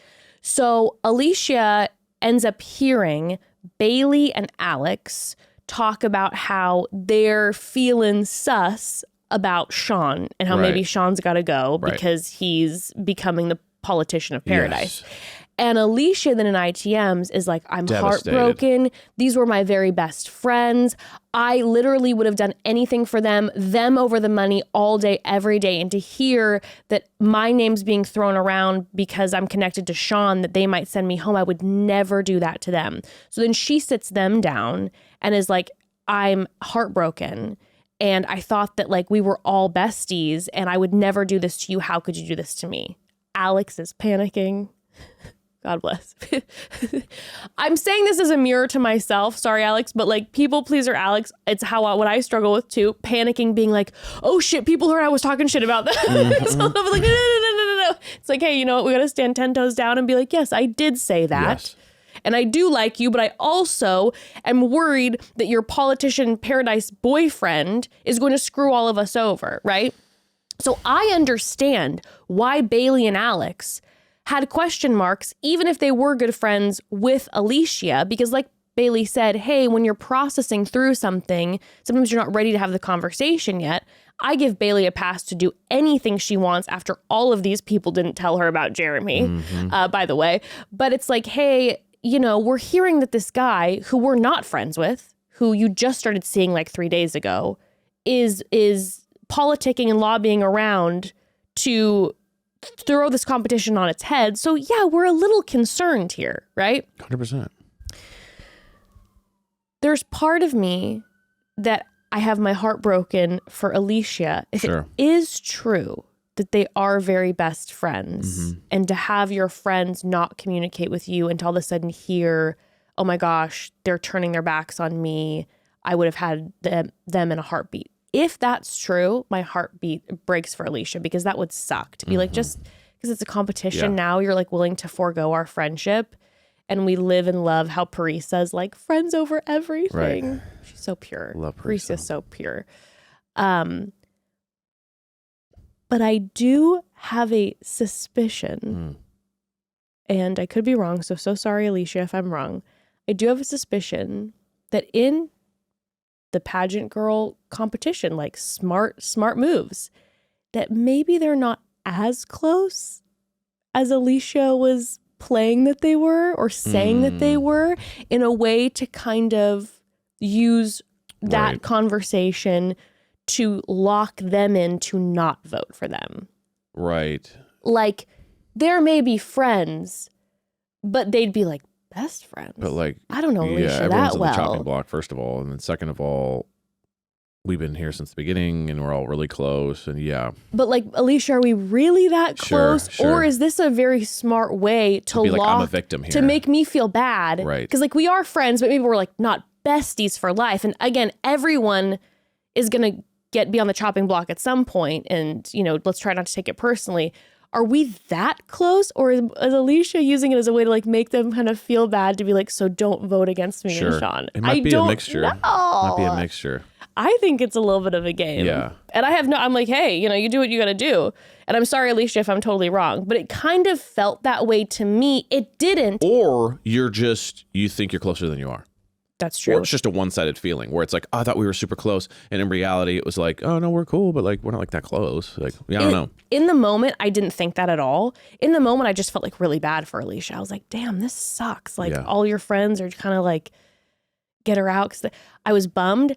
So Allyshia ends up hearing Bailey and Alex talk about how they're feeling sus about Sean and how maybe Sean's got to go because he's becoming the politician of paradise. And Allyshia then in ITMs is like, I'm heartbroken. These were my very best friends. I literally would have done anything for them over the money all day, every day. And to hear that my name's being thrown around because I'm connected to Sean, that they might send me home, I would never do that to them. So then she sits them down and is like, I'm heartbroken. And I thought that like we were all besties and I would never do this to you. How could you do this to me? Alex is panicking. God bless. I'm saying this as a mirror to myself. Sorry, Alex, but like people pleaser Alex, it's what I struggle with too. Panicking, being like, oh shit, people heard I was talking shit about them. So I'm like, no. It's like, hey, you know what? We got to stand 10 toes down and be like, yes, I did say that. Yes. And I do like you, but I also am worried that your politician paradise boyfriend is going to screw all of us over, right? So I understand why Bailey and Alex had question marks, even if they were good friends with Allyshia, because like Bailey said, hey, when you're processing through something, sometimes you're not ready to have the conversation yet. I give Bailey a pass to do anything she wants after all of these people didn't tell her about Jeremy, by the way. But it's like, hey, we're hearing that this guy who we're not friends with, who you just started seeing like 3 days ago, is politicking and lobbying around to throw this competition on its head. So yeah, we're a little concerned here, right? 100%. There's part of me that I have my heart broken for Allyshia. If it is true that they are very best friends, and to have your friends not communicate with you and to all of a sudden hear, oh my gosh, they're turning their backs on me, I would have had them in a heartbeat. If that's true, my heartbeat breaks for Allyshia, because that would suck to be like, just because it's a competition now, you're like willing to forego our friendship. And we live and love how Paris says like friends over everything. Right. She's so pure. Love Paris is so pure. But I do have a suspicion, and I could be wrong. So sorry, Allyshia, if I'm wrong. I do have a suspicion that in the pageant girl competition, like smart moves, that maybe they're not as close as Allyshia was playing that they were, or saying that they were, in a way to kind of use that conversation to lock them in to not vote for them. Right. Like, there may be friends, but they'd be like, best friends. But like, I don't know Allyshia everyone's that on well. the chopping block, first of all, and then second of all, we've been here since the beginning and we're all really close, and But like, Allyshia, are we really that close? Sure. Or is this a very smart way to be like, lock, I'm a victim here, to make me feel bad? Right. Because like, we are friends, but maybe we're like not besties for life. And again, everyone is going to be on the chopping block at some point, and, you know, let's try not to take it personally. Are we that close, or is Allyshia using it as a way to like make them kind of feel bad to be like, so don't vote against me and Sean? It might be a mixture. Know. Might be a mixture. I think it's a little bit of a game. Yeah. And I'm like, hey, you know, you do what you got to do. And I'm sorry, Allyshia, if I'm totally wrong, but it kind of felt that way to me. It didn't. Or you think you're closer than you are. That's true. Or it's just a one-sided feeling where it's like, oh, I thought we were super close. And in reality, it was like, oh, no, we're cool, but like, we're not like that close. Like, yeah, I don't know. In the moment, I didn't think that at all. In the moment, I just felt like really bad for Allyshia. I was like, damn, this sucks. Like all your friends are kind of like, get her out. Cause I was bummed.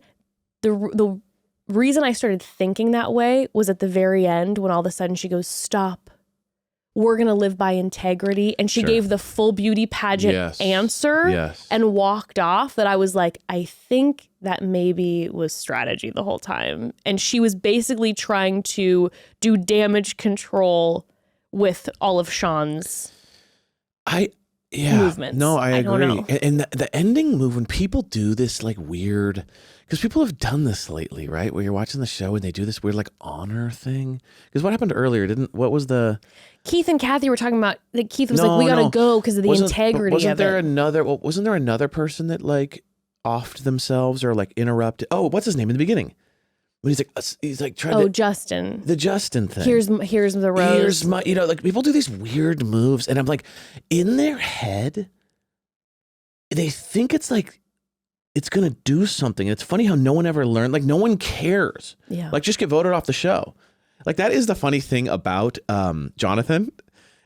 The reason I started thinking that way was at the very end when all of a sudden she goes, stop. We're going to live by integrity. And she gave the full beauty pageant answer and walked off, that I was like, I think that maybe was strategy the whole time. And she was basically trying to do damage control with all of Sean's movements. No, I agree. Don't know. And the ending move, when people do this like weird, because people have done this lately, right? Where you're watching the show and they do this weird like honor thing. Because what happened earlier? What was the... Keith and Kathy were talking about that. Keith was like, we got to go because of the integrity wasn't of there it. Wasn't there another person that like offed themselves or like interrupted? Oh, what's his name in the beginning? When he's like trying to... Justin. The Justin thing. Here's the rose. Here's my, you know, like people do these weird moves and I'm like, in their head, they think it's like, it's going to do something. It's funny how no one ever learned, like no one cares. Yeah. Like just get voted off the show. Like that is the funny thing about Jonathon,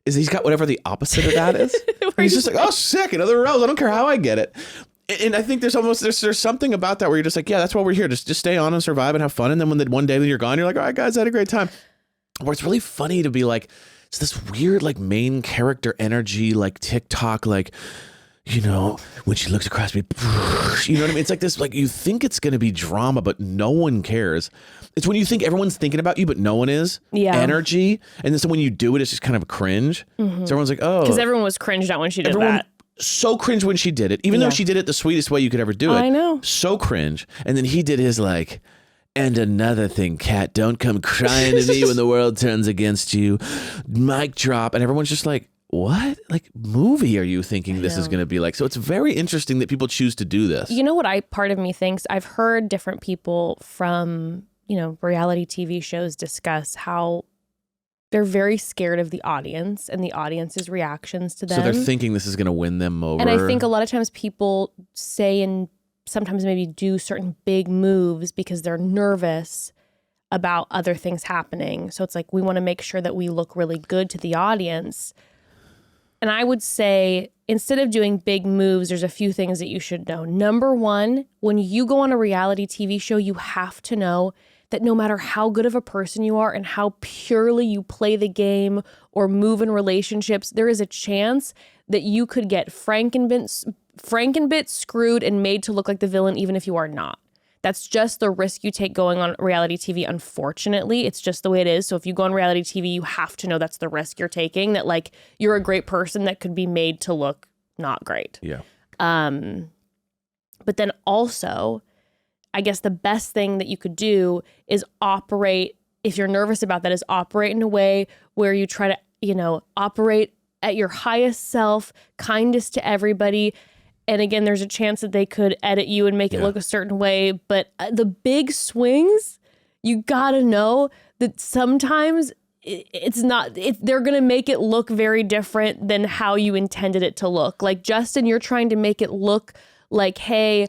is he's got whatever the opposite of that is. He's just like, oh, sick, another rose. I don't care how I get it. And I think there's something about that where you're just like, yeah, that's why we're here. Just stay on and survive and have fun. And then when one day that you're gone, you're like, all right, guys, I had a great time. Where it's really funny to be like, it's this weird like main character energy, like TikTok, like, you know, when she looks across me, you know what I mean? It's like this, like you think it's going to be drama, but no one cares. It's when you think everyone's thinking about you, but no one is. Yeah. Energy. And then so when you do it, it's just kind of a cringe. Mm-hmm. So everyone's like, oh. Because everyone was cringed out when she did that. So cringe when she did it, even though she did it the sweetest way you could ever do it. I know. So cringe. And then he did his like, and another thing, Kat, don't come crying to me when the world turns against you. Mic drop. And everyone's just like, what like movie are you thinking this is going to be like? So it's very interesting that people choose to do this. You know what part of me thinks? I've heard different people from, you know, reality TV shows discuss how they're very scared of the audience and the audience's reactions to them. So they're thinking this is going to win them over. And I think a lot of times people say and sometimes maybe do certain big moves because they're nervous about other things happening. So it's like, we want to make sure that we look really good to the audience. And I would say, instead of doing big moves, there's a few things that you should know. Number one, when you go on a reality TV show, you have to know that no matter how good of a person you are and how purely you play the game or move in relationships, there is a chance that you could get Frankenbit screwed and made to look like the villain, even if you are not. That's just the risk you take going on reality TV. Unfortunately, it's just the way it is. So if you go on reality TV, you have to know that's the risk you're taking, that like you're a great person that could be made to look not great. Yeah. But then also, I guess the best thing that you could do is operate, if you're nervous about that, is operate in a way where you try to, you know, operate at your highest self, kindest to everybody. And again, there's a chance that they could edit you and make it look a certain way. But the big swings, you got to know that sometimes it's not, they're going to make it look very different than how you intended it to look. Like Justin, you're trying to make it look like, hey,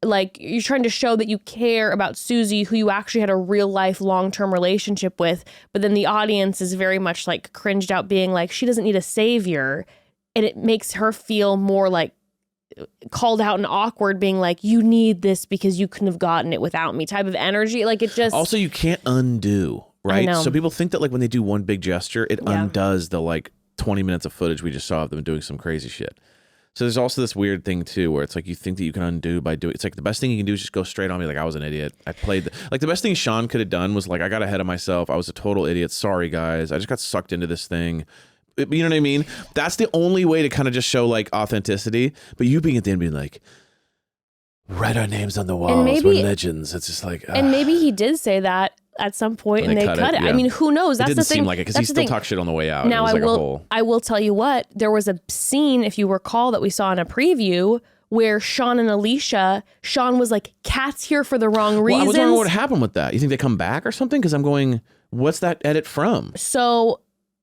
like you're trying to show that you care about Susie, who you actually had a real life long-term relationship with. But then the audience is very much like cringed out being like, she doesn't need a savior. And it makes her feel more like called out and awkward, being like, you need this because you couldn't have gotten it without me type of energy. Like it just... Also, you can't undo, right? So people think that like when they do one big gesture, it undoes the like 20 minutes of footage we just saw of them doing some crazy shit. So there's also this weird thing too, where it's like you think that you can undo by doing. It's like the best thing you can do is just go straight on me. Like I was an idiot. I played like the best thing Sean could have done was like, I got ahead of myself. I was a total idiot. Sorry guys. I just got sucked into this thing. You know what I mean? That's the only way to kind of just show like authenticity. But you being at the end being like, write our names on the walls. maybe- We're legends. It's just like, And maybe he did say that at some point and they cut it. yeah. I mean, who knows? It That's didn't the thing. seem like it because he That's the still thing. talked shit on the way out. Now it was I like will. a whole. I will tell you what. There was a scene, if you recall, that we saw in a preview where Sean and Allyshia. Sean was like, "Kat's here for the wrong Well, reasons." I was wondering what happened with that. You think they come back or something? Because I'm going, what's that edit from? So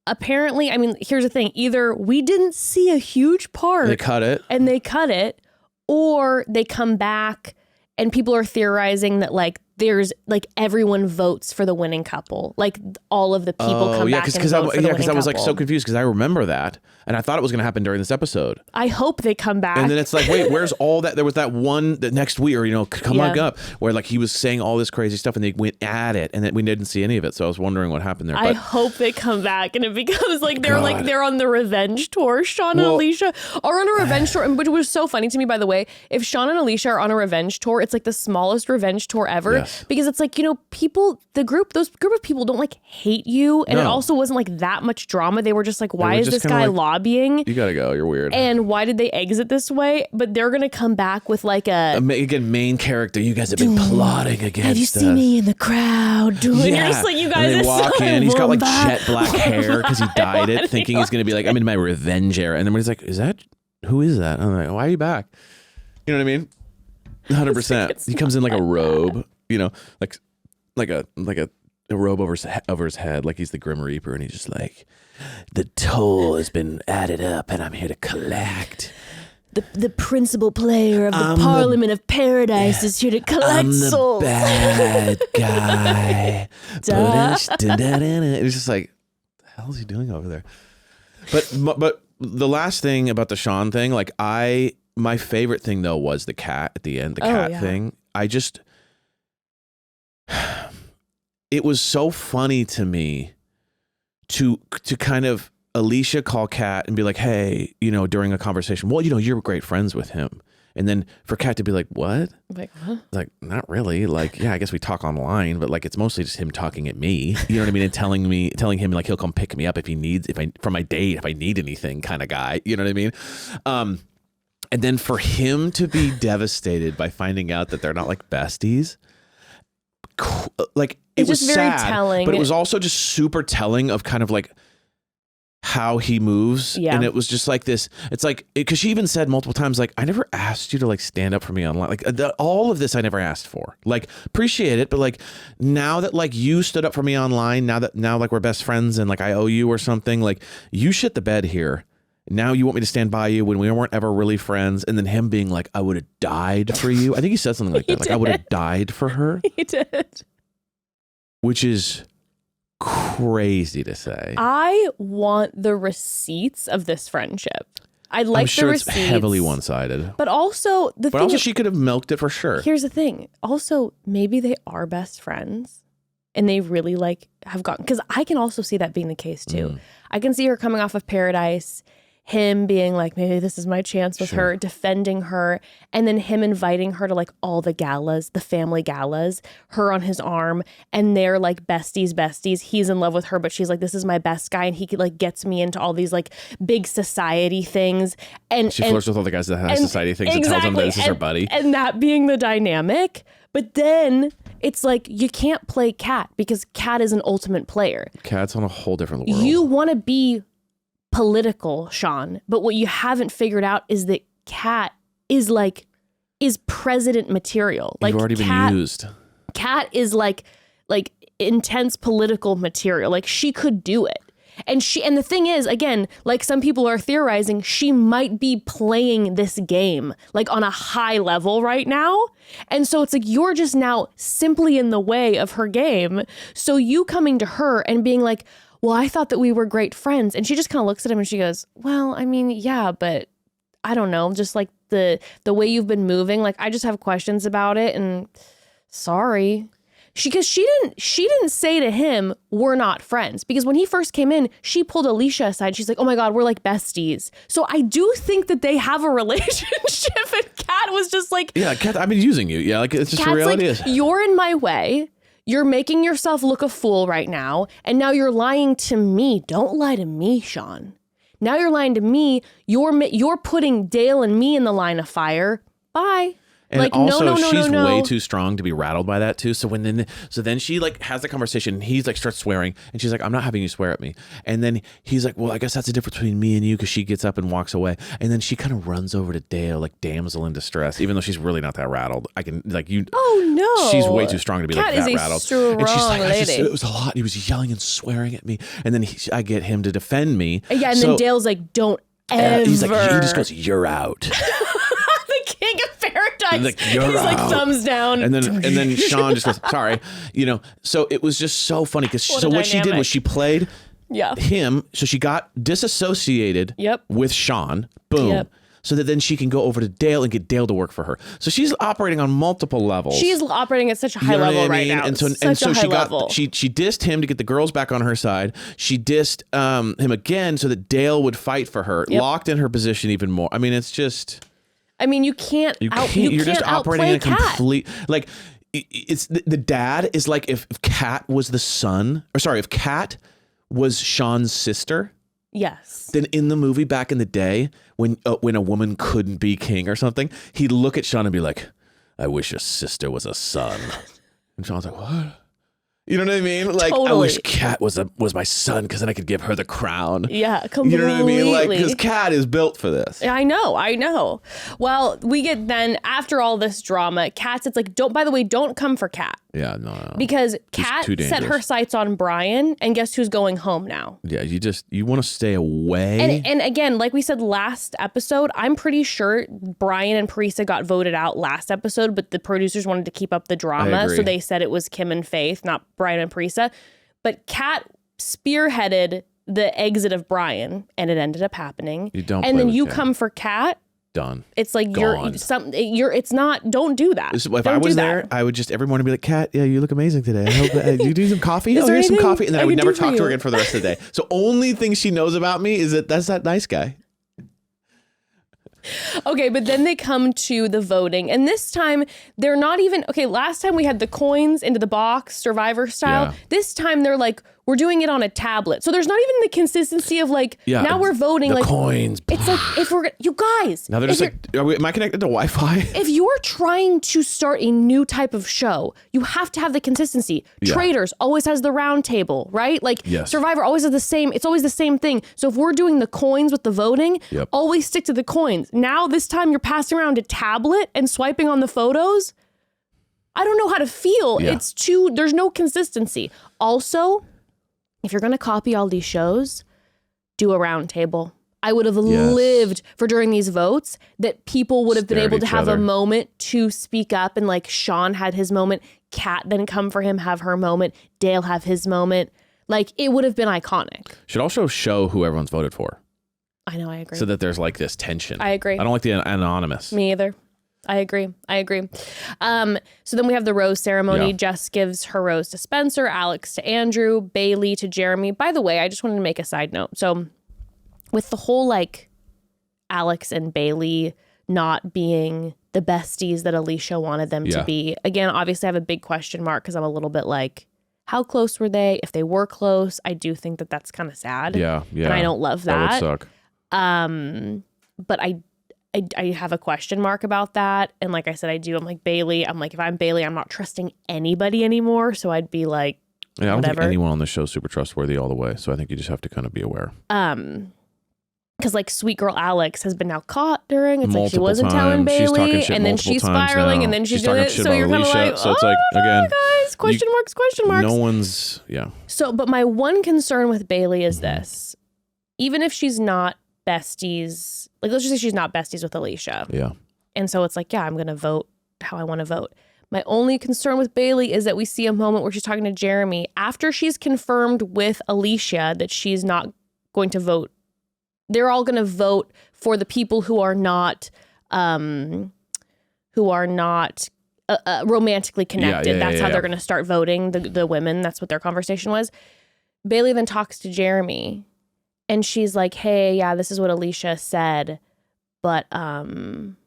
apparently, I mean, here's the thing: either we didn't see a huge part, They cut it. and they cut it, or they come back and people are theorizing that like there's like everyone votes for the winning couple, like all of the people come back and vote for the winning I was like so couple. confused because I remember that and I thought it was going to happen during this episode. I hope they come back. And then it's like, wait, where's all that? There was that one that next week, or coming up, where like he was saying all this crazy stuff, and they went at it, and then we didn't see any of it. So I was wondering what happened there. I But hope they come back and it becomes like they're God. they're on the revenge tour. Sean and Allyshia are on a revenge tour, which was so funny to me, by the way. If Sean and Allyshia are on a revenge tour, it's like the smallest revenge tour ever. Yes. Because it's like, people, those group of people don't like hate you. And it No. also wasn't like that much drama. They were just like, why were is just this kinda guy like, lobbying? you gotta go. You're weird. And why did they exit this way? But they're going to come back with like Again, main character. You guys have been plotting against have you us. seen me in the crowd? And you're just like, you guys and are they walk so in. He's got like bomba. jet black hair because he dyed it, thinking he's gonna be like, I'm in my revenge era. And then he's like, who is that? I'm like, why are you back? You know what I mean? 100%. He comes in like a robe, like a robe over his head, like he's the Grim Reaper, and he's just like, the toll has been added up, and I'm here to collect. The principal player of the Parliament of Paradise is here to collect I'm the souls. bad guy. It's just like, the hell is he doing over there? But the last thing about the Sean thing, like my favorite thing though was the cat at the end, the cat thing. It was so funny to me to kind of Allyshia call Kat and be like, hey, during a conversation, well, you're great friends with him. And then for Kat to be like, what? Like, huh? Like, not really. Like, yeah, I guess we talk online, but like, it's mostly just him talking at me. You know what I mean? And telling him like he'll come pick me up for my date, if I need anything, kind of guy. You know what I mean? And then for him to be devastated by finding out that they're not like besties, like it was just very sad, telling. but it was also just super telling of kind of like how he moves. Yeah. And it was just like this, it's like, because she even said multiple times, like, I never asked you to like stand up for me online. Like all of this I never asked for. Like, appreciate it, but like now that like you stood up for me online, now like we're best friends and like I owe you or something, like you shit the bed here. Now you want me to stand by you when we weren't ever really friends. And then him being like, I would have died for you. I think he said something like that. Like, I would have died for her. He did. Which is crazy to say. I want the receipts of this friendship. I'd like I'm sure the it's receipts. heavily one-sided. But also But also she could have milked it for sure. Here's the thing. Also, maybe they are best friends and they really like have gotten, because I can also see that being the case too. I can see her coming off of Paradise, him being like, maybe this is my chance with her, defending her, and then him inviting her to like all the galas, the family galas, her on his arm, and they're like besties. He's in love with her, but she's like, this is my best guy, and he like gets me into all these like big society things. And She flirts with all the guys that have society things and tells them that this is her buddy. And that being the dynamic. But then it's like, you can't play Kat because Kat is an ultimate player. Kat's on a whole different world. You want to be political, Sean, but what you haven't figured out is that Kat is president material. Like, you've already been used. Kat is like intense political material. Like, she could do it. And the thing is, again, like some people are theorizing, she might be playing this game like on a high level right now. And so it's like, you're just now simply in the way of her game. So you coming to her and being like, well, I thought that we were great friends. And she just kind of looks at him and she goes, well, I mean, yeah, but I don't know. Just like the way you've been moving, like I just have questions about it. And sorry. Because she didn't say to him, we're not friends. Because when he first came in, she pulled Allyshia aside. She's like, oh my God, we're like besties. So I do think that they have a relationship. And Kat was just like, yeah, Kat, I've been using you. Yeah, like it's just Kat's the reality like, is. you're in my way. You're making yourself look a fool right now. And now you're lying to me. Don't lie to me, Sean. Now you're lying to me. You're putting Dale and me in the line of fire. Bye. And like, also, no, she's no. way too strong to be rattled by that too. So then she like has the conversation. And he's like starts swearing, and she's like, "I'm not having you swear at me." And then he's like, "Well, I guess that's the difference between me and you," because she gets up and walks away. And then she kind of runs over to Dale, like damsel in distress, even though she's really not that rattled. I can like you. Oh no, she's way too strong to be Kat like that is a rattled. strong And she's like, lady. it was a lot. He was yelling and swearing at me, and then I get him to defend me. Yeah, and then Dale's like, "Don't ever." He's like, he just goes, "You're out." The king of paradise. Like, "You're He's like out." thumbs down. And then Sean just goes, "Sorry," So it was just so funny because What a what she did dynamic. was she played yeah. him, so she got disassociated Yep. with Sean. Boom. Yep. So that then she can go over to Dale and get Dale to work for her. So she's operating on multiple levels. She's operating at such a high You know level what I right mean? now. And so Such a high she level. she dissed him to get the girls back on her side. She dissed him again so that Dale would fight for her. Yep. Locked in her position even more. I mean, it's just I mean, you can't. you're just operating in a Kat. complete like it's the dad is like if Kat was the son, or sorry, if Kat was Sean's sister. Yes. Then in the movie back in the day, when a woman couldn't be king or something, he'd look at Sean and be like, "I wish your sister was a son." And Sean's like, "What?" You know what I mean? Like, I Totally. wish Kat was my son because then I could give her the crown. Yeah, completely. You know what I mean? Like, because Kat is built for this. I know. Well, we get then after all this drama, Kat, it's like, don't come for Kat. Yeah, no. Because She's Kat too set her dangerous. sights on you and guess who's going home now? Yeah, you want to stay away. And again, like we said last episode, I'm pretty sure Brian and Parisa got voted out last episode, but the producers wanted to keep up the I drama, agree. so they said it was Kim and Faith, not Brian and Parisa. But Kat spearheaded the exit of Brian, and it ended up happening. You don't and play then with you Kim. come for Kat. Done. It's like Gone. it's not. Don't do that. If Don't I was do there, that. I would just every morning be like, "Kat, yeah, you look amazing today. I hope you do some coffee. Is Oh, there here's some anything coffee," and then I I would can never do for talk to her you? again for the rest of the day. So only thing she knows about me is that's that nice guy. Okay, but then they come to the voting, and this time they're not even okay. Last time we had the coins into the box, Survivor style. Yeah. This time they're like, we're doing it on a tablet, so there's not even the consistency of like. Yeah, now we're voting the like coins. It's like if we're you guys. Now they're if just like, am I connected to Wi-Fi? if you're trying to start a new type of show, you have to have the consistency. Yeah. Traders always has the round table, right? Like Yes. Survivor always has the same. It's always the same thing. So if we're doing the coins with the voting, Yep. always stick to the coins. Now this time you're passing around a tablet and swiping on the photos. I don't know how to feel. Yeah. There's no consistency. Also, if you're going to copy all these shows, do a round table. I would have lived for during these votes that people would have been Stare at able to each have a other. moment to speak up, and like Sean had his moment, Kat then come for him, have her moment, Dale have his moment. Like it would have been iconic. Should also show who everyone's voted for, I know, I agree. so that there's like this tension. I agree. I don't like the anonymous. Me either. I agree. So then we have the rose ceremony. Yeah. Jess gives her rose to Spencer, Alex to Andrew, Bailey to Jeremy. By the way, I just wanted to make a side note. So with the whole like Alex and Bailey not being the besties that Allyshia wanted them to Yeah. be, again, obviously I have a big question mark because I'm a little bit like, how close were they? If they were close, I do think that that's kind of sad. Yeah. And I don't love That that. would suck. But I have a question mark about that. And like I said, I'm like Bailey. I'm like, if I'm Bailey, I'm not trusting anybody anymore. So I'd be like, Yeah, I don't think whatever. anyone on this show is super trustworthy all the way. So I think you just have to kind of be aware. because like sweet girl Alex has been now caught during. It's like she Multiple wasn't telling times. She's talking Bailey, shit and then multiple she's times spiraling, now. and then she's talking doing it. shit So about you're kind of Allyshia. like, So it's like, no, again, guys, question marks. no one's, yeah. So, but my one concern with Bailey is Mm-hmm. this: even if she's not besties, like let's just say she's not besties with Allyshia, Yeah. and so it's like, yeah, I'm gonna vote how I want to vote. My only concern with Bailey is that we see a moment where she's talking to Jeremy after she's confirmed with Allyshia that she's not going to vote. They're all going to vote for the people who are not romantically connected. That's how they're going to start voting, the women. That's what their conversation was. Bailey then talks to Jeremy and she's like, hey, yeah, this is what Allyshia said, but I'm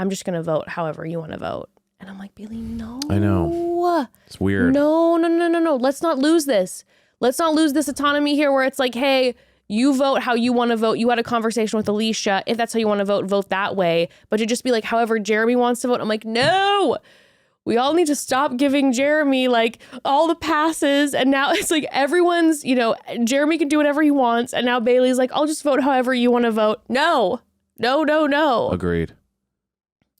just going to vote however you want to vote. And I'm like, Bailey, no. I know. It's weird. No. Let's not lose this. Let's not lose this autonomy here where it's like, hey, you vote how you want to vote. You had a conversation with Allyshia. If that's how you want to vote, vote that way. But to just be like, however Jeremy wants to vote, I'm like, no, we all need to stop giving Jeremy like all the passes. And now it's like everyone's, Jeremy can do whatever he wants. And now Bailey's like, I'll just vote however you want to vote. No. Agreed.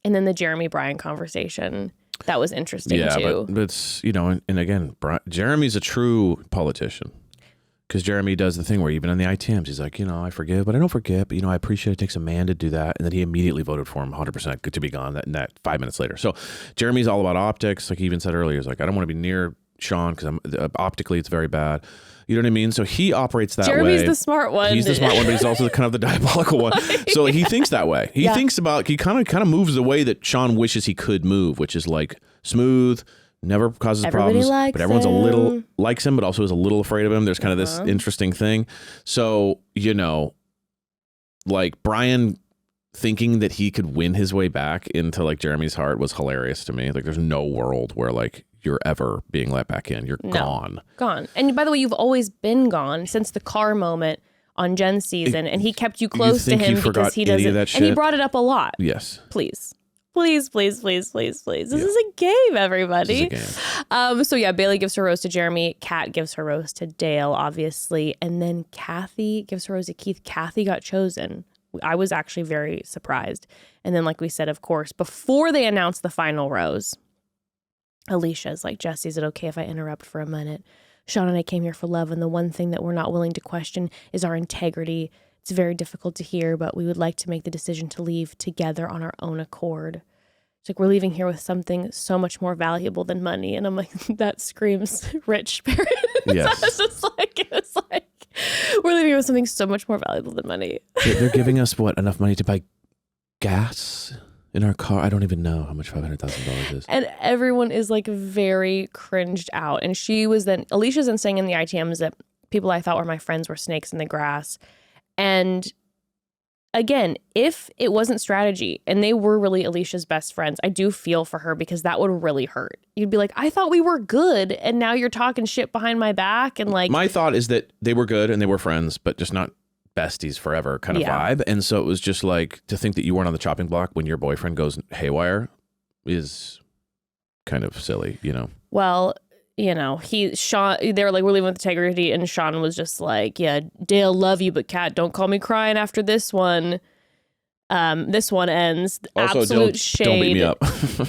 And then the Jeremy Brian conversation. That was interesting too. But it's, and again, Jeremy's a true politician. Because Jeremy does the thing where even in the ITMs, he's like, I forgive, but I don't forget. But, I appreciate it takes a man to do that. And then he immediately voted for him 100% to be gone that 5 minutes later. So Jeremy's all about optics. Like he even said earlier, he's like, I don't want to be near Sean because optically it's very bad. You know what I mean? So he operates that way. Jeremy's the smart one. He's the smart one, but he's also kind of the diabolical one. So he thinks that way. He thinks about, he kind of moves the way that Sean wishes he could move, which is like smooth, never causes problems, but everyone's a little likes him, but also is a little afraid of him. There's kind of this interesting thing. So, like Brian thinking that he could win his way back into like Jeremy's heart was hilarious to me. Like there's no world where like you're ever being let back in. You're gone. And by the way, you've always been gone since the car moment on Jen's season, and he kept you close to him because he doesn't, and he brought it up a lot. Yes. Please. This is a game, everybody. This is a game. So yeah, Bailey gives her rose to Jeremy. Kat gives her rose to Dale, obviously. And then Kathy gives her rose to Keith. Kathy got chosen. I was actually very surprised. And then, like we said, of course, before they announced the final rose, Allyshia is like, Jess, is it okay if I interrupt for a minute? Sean and I came here for love, and the one thing that we're not willing to question is our integrity. It's very difficult to hear, but we would like to make the decision to leave together on our own accord. It's like, we're leaving here with something so much more valuable than money. And I'm like, that screams rich spirit. Yes. It's like, we're leaving here with something so much more valuable than money. They're giving us enough money to buy gas in our car? I don't even know how much $500,000 is. And everyone is like very cringed out. And Alicia's then saying in the ITMs that people I thought were my friends were snakes in the grass. And again, if it wasn't strategy and they were really Alicia's best friends, I do feel for her because that would really hurt. You'd be like, I thought we were good and now you're talking shit behind my back. And like, my thought is that they were good and they were friends, but just not besties forever kind of vibe. And so it was just like, to think that you weren't on the chopping block when your boyfriend goes haywire is kind of silly, Well, Sean, they were like, we're leaving with integrity. And Sean was just like, yeah, Dale, love you, but Kat, don't call me crying after this one. This one ends. Also, absolute shade. Don't beat me up.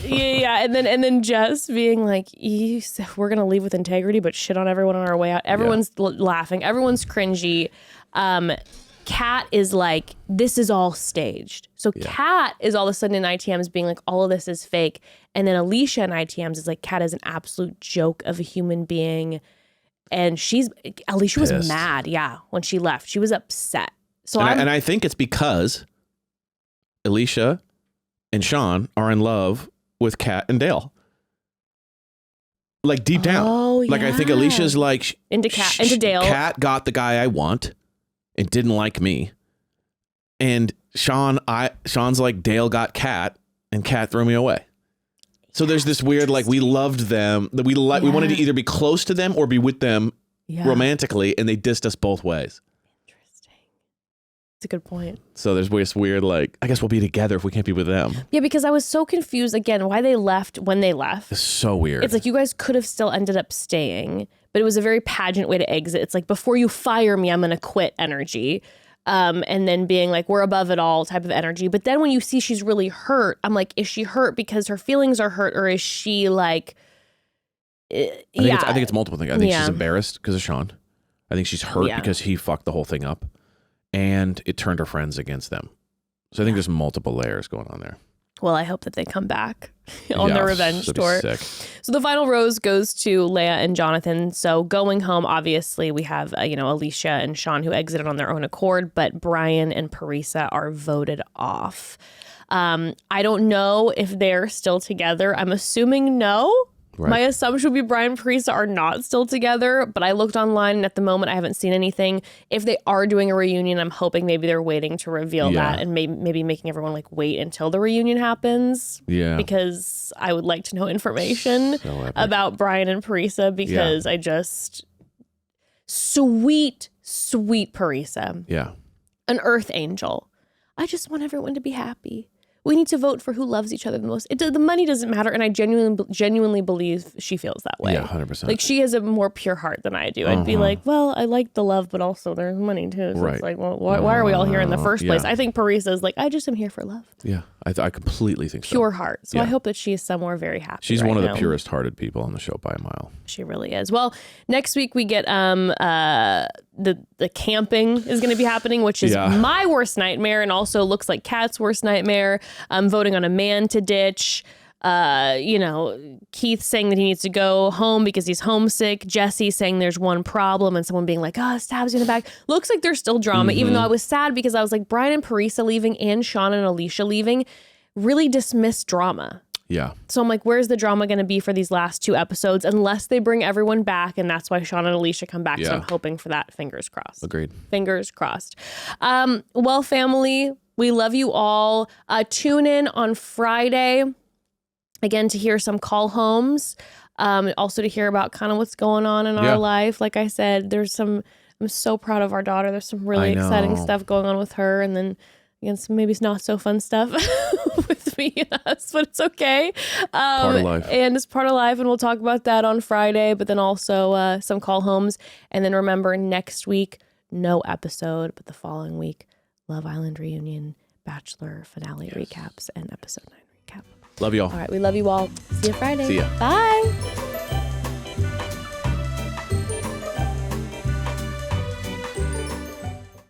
yeah. And then Jess being like, we're going to leave with integrity, but shit on everyone on our way out. Everyone's laughing. Everyone's cringy. Kat is like, this is all staged. So Kat is all of a sudden in ITMs being like, all of this is fake. And then Allyshia in ITMs is like, Kat is an absolute joke of a human being. And Allyshia was mad, when she left. She was upset. So I think it's because Allyshia and Sean are in love with Kat and Dale. Like deep down. Oh, like I think Alicia's like into Dale. Kat got the guy I want and didn't like me. And Sean's like, Dale got Kat and Kat threw me away. So there's this weird, like, we loved them, that we wanted to either be close to them or be with them romantically, and they dissed us both ways. Interesting. That's a good point. So there's this weird, like, I guess we'll be together if we can't be with them. Yeah, because I was so confused, again, why they left when they left. It's so weird. It's like, you guys could have still ended up staying, but it was a very pageant way to exit. It's like, before you fire me, I'm going to quit energy. And then being like, we're above it all type of energy. But then when you see she's really hurt, I'm like, is she hurt because her feelings are hurt, or is she like, I think it's multiple things. I think she's embarrassed because of Sean. I think she's hurt because he fucked the whole thing up, and it turned her friends against them. So I think there's multiple layers going on there. Well, I hope that they come back on their revenge tour. Sick. So the final rose goes to Lea and Jonathon. So going home, obviously, we have, Allyshia and Sean who exited on their own accord, but Brian and Parisa are voted off. I don't know if they're still together. I'm assuming no. Right. My assumption would be Brian and Parisa are not still together, but I looked online and at the moment I haven't seen anything. If they are doing a reunion, I'm hoping maybe they're waiting to reveal that and maybe making everyone like wait until the reunion happens. Yeah. Because I would like to know information about Brian and Parisa because I just... sweet Parisa, Yeah. an earth angel. I just want everyone to be happy. We need to vote for who loves each other the most. The money doesn't matter, and I genuinely believe she feels that way. Yeah, 100%. Like, she has a more pure heart than I do. I'd be like, well, I like the love, but also there's money too. So it's like, well, why are we all here in the first place? I think Parisa is like, I just am here for love. Yeah, I completely think so. Pure heart. So I hope that she is somewhere very happy. She's right one of now. the purest hearted people on the show by a mile. She really is. Well, next week we get the camping is going to be happening, which is my worst nightmare, and also looks like Kat's worst nightmare. Voting on a man to ditch. Keith saying that he needs to go home because he's homesick. Jesse saying there's one problem, and someone being like, stabs you in the back. Looks like there's still drama, even though I was sad because I was like, Brian and Parisa leaving and Sean and Allyshia leaving really dismissed drama. Yeah. So I'm like, where's the drama going to be for these last 2 episodes? Unless they bring everyone back, and that's why Sean and Allyshia come back. So I'm hoping for that. Fingers crossed. Agreed. Fingers crossed. Well, family, we love you all. Tune in on Friday, again, to hear some call homes. Also to hear about kind of what's going on in our life. Like I said, I'm so proud of our daughter. There's some really exciting stuff going on with her. And then, again, some maybe not so fun stuff with me and us, but it's okay. Part of life. And it's part of life, and we'll talk about that on Friday, but then also some call homes. And then remember, next week, no episode, but the following week, Love Island reunion, Bachelor finale recaps, and episode 9 recap. Love y'all. All right, we love you all. See you Friday. See ya. Bye.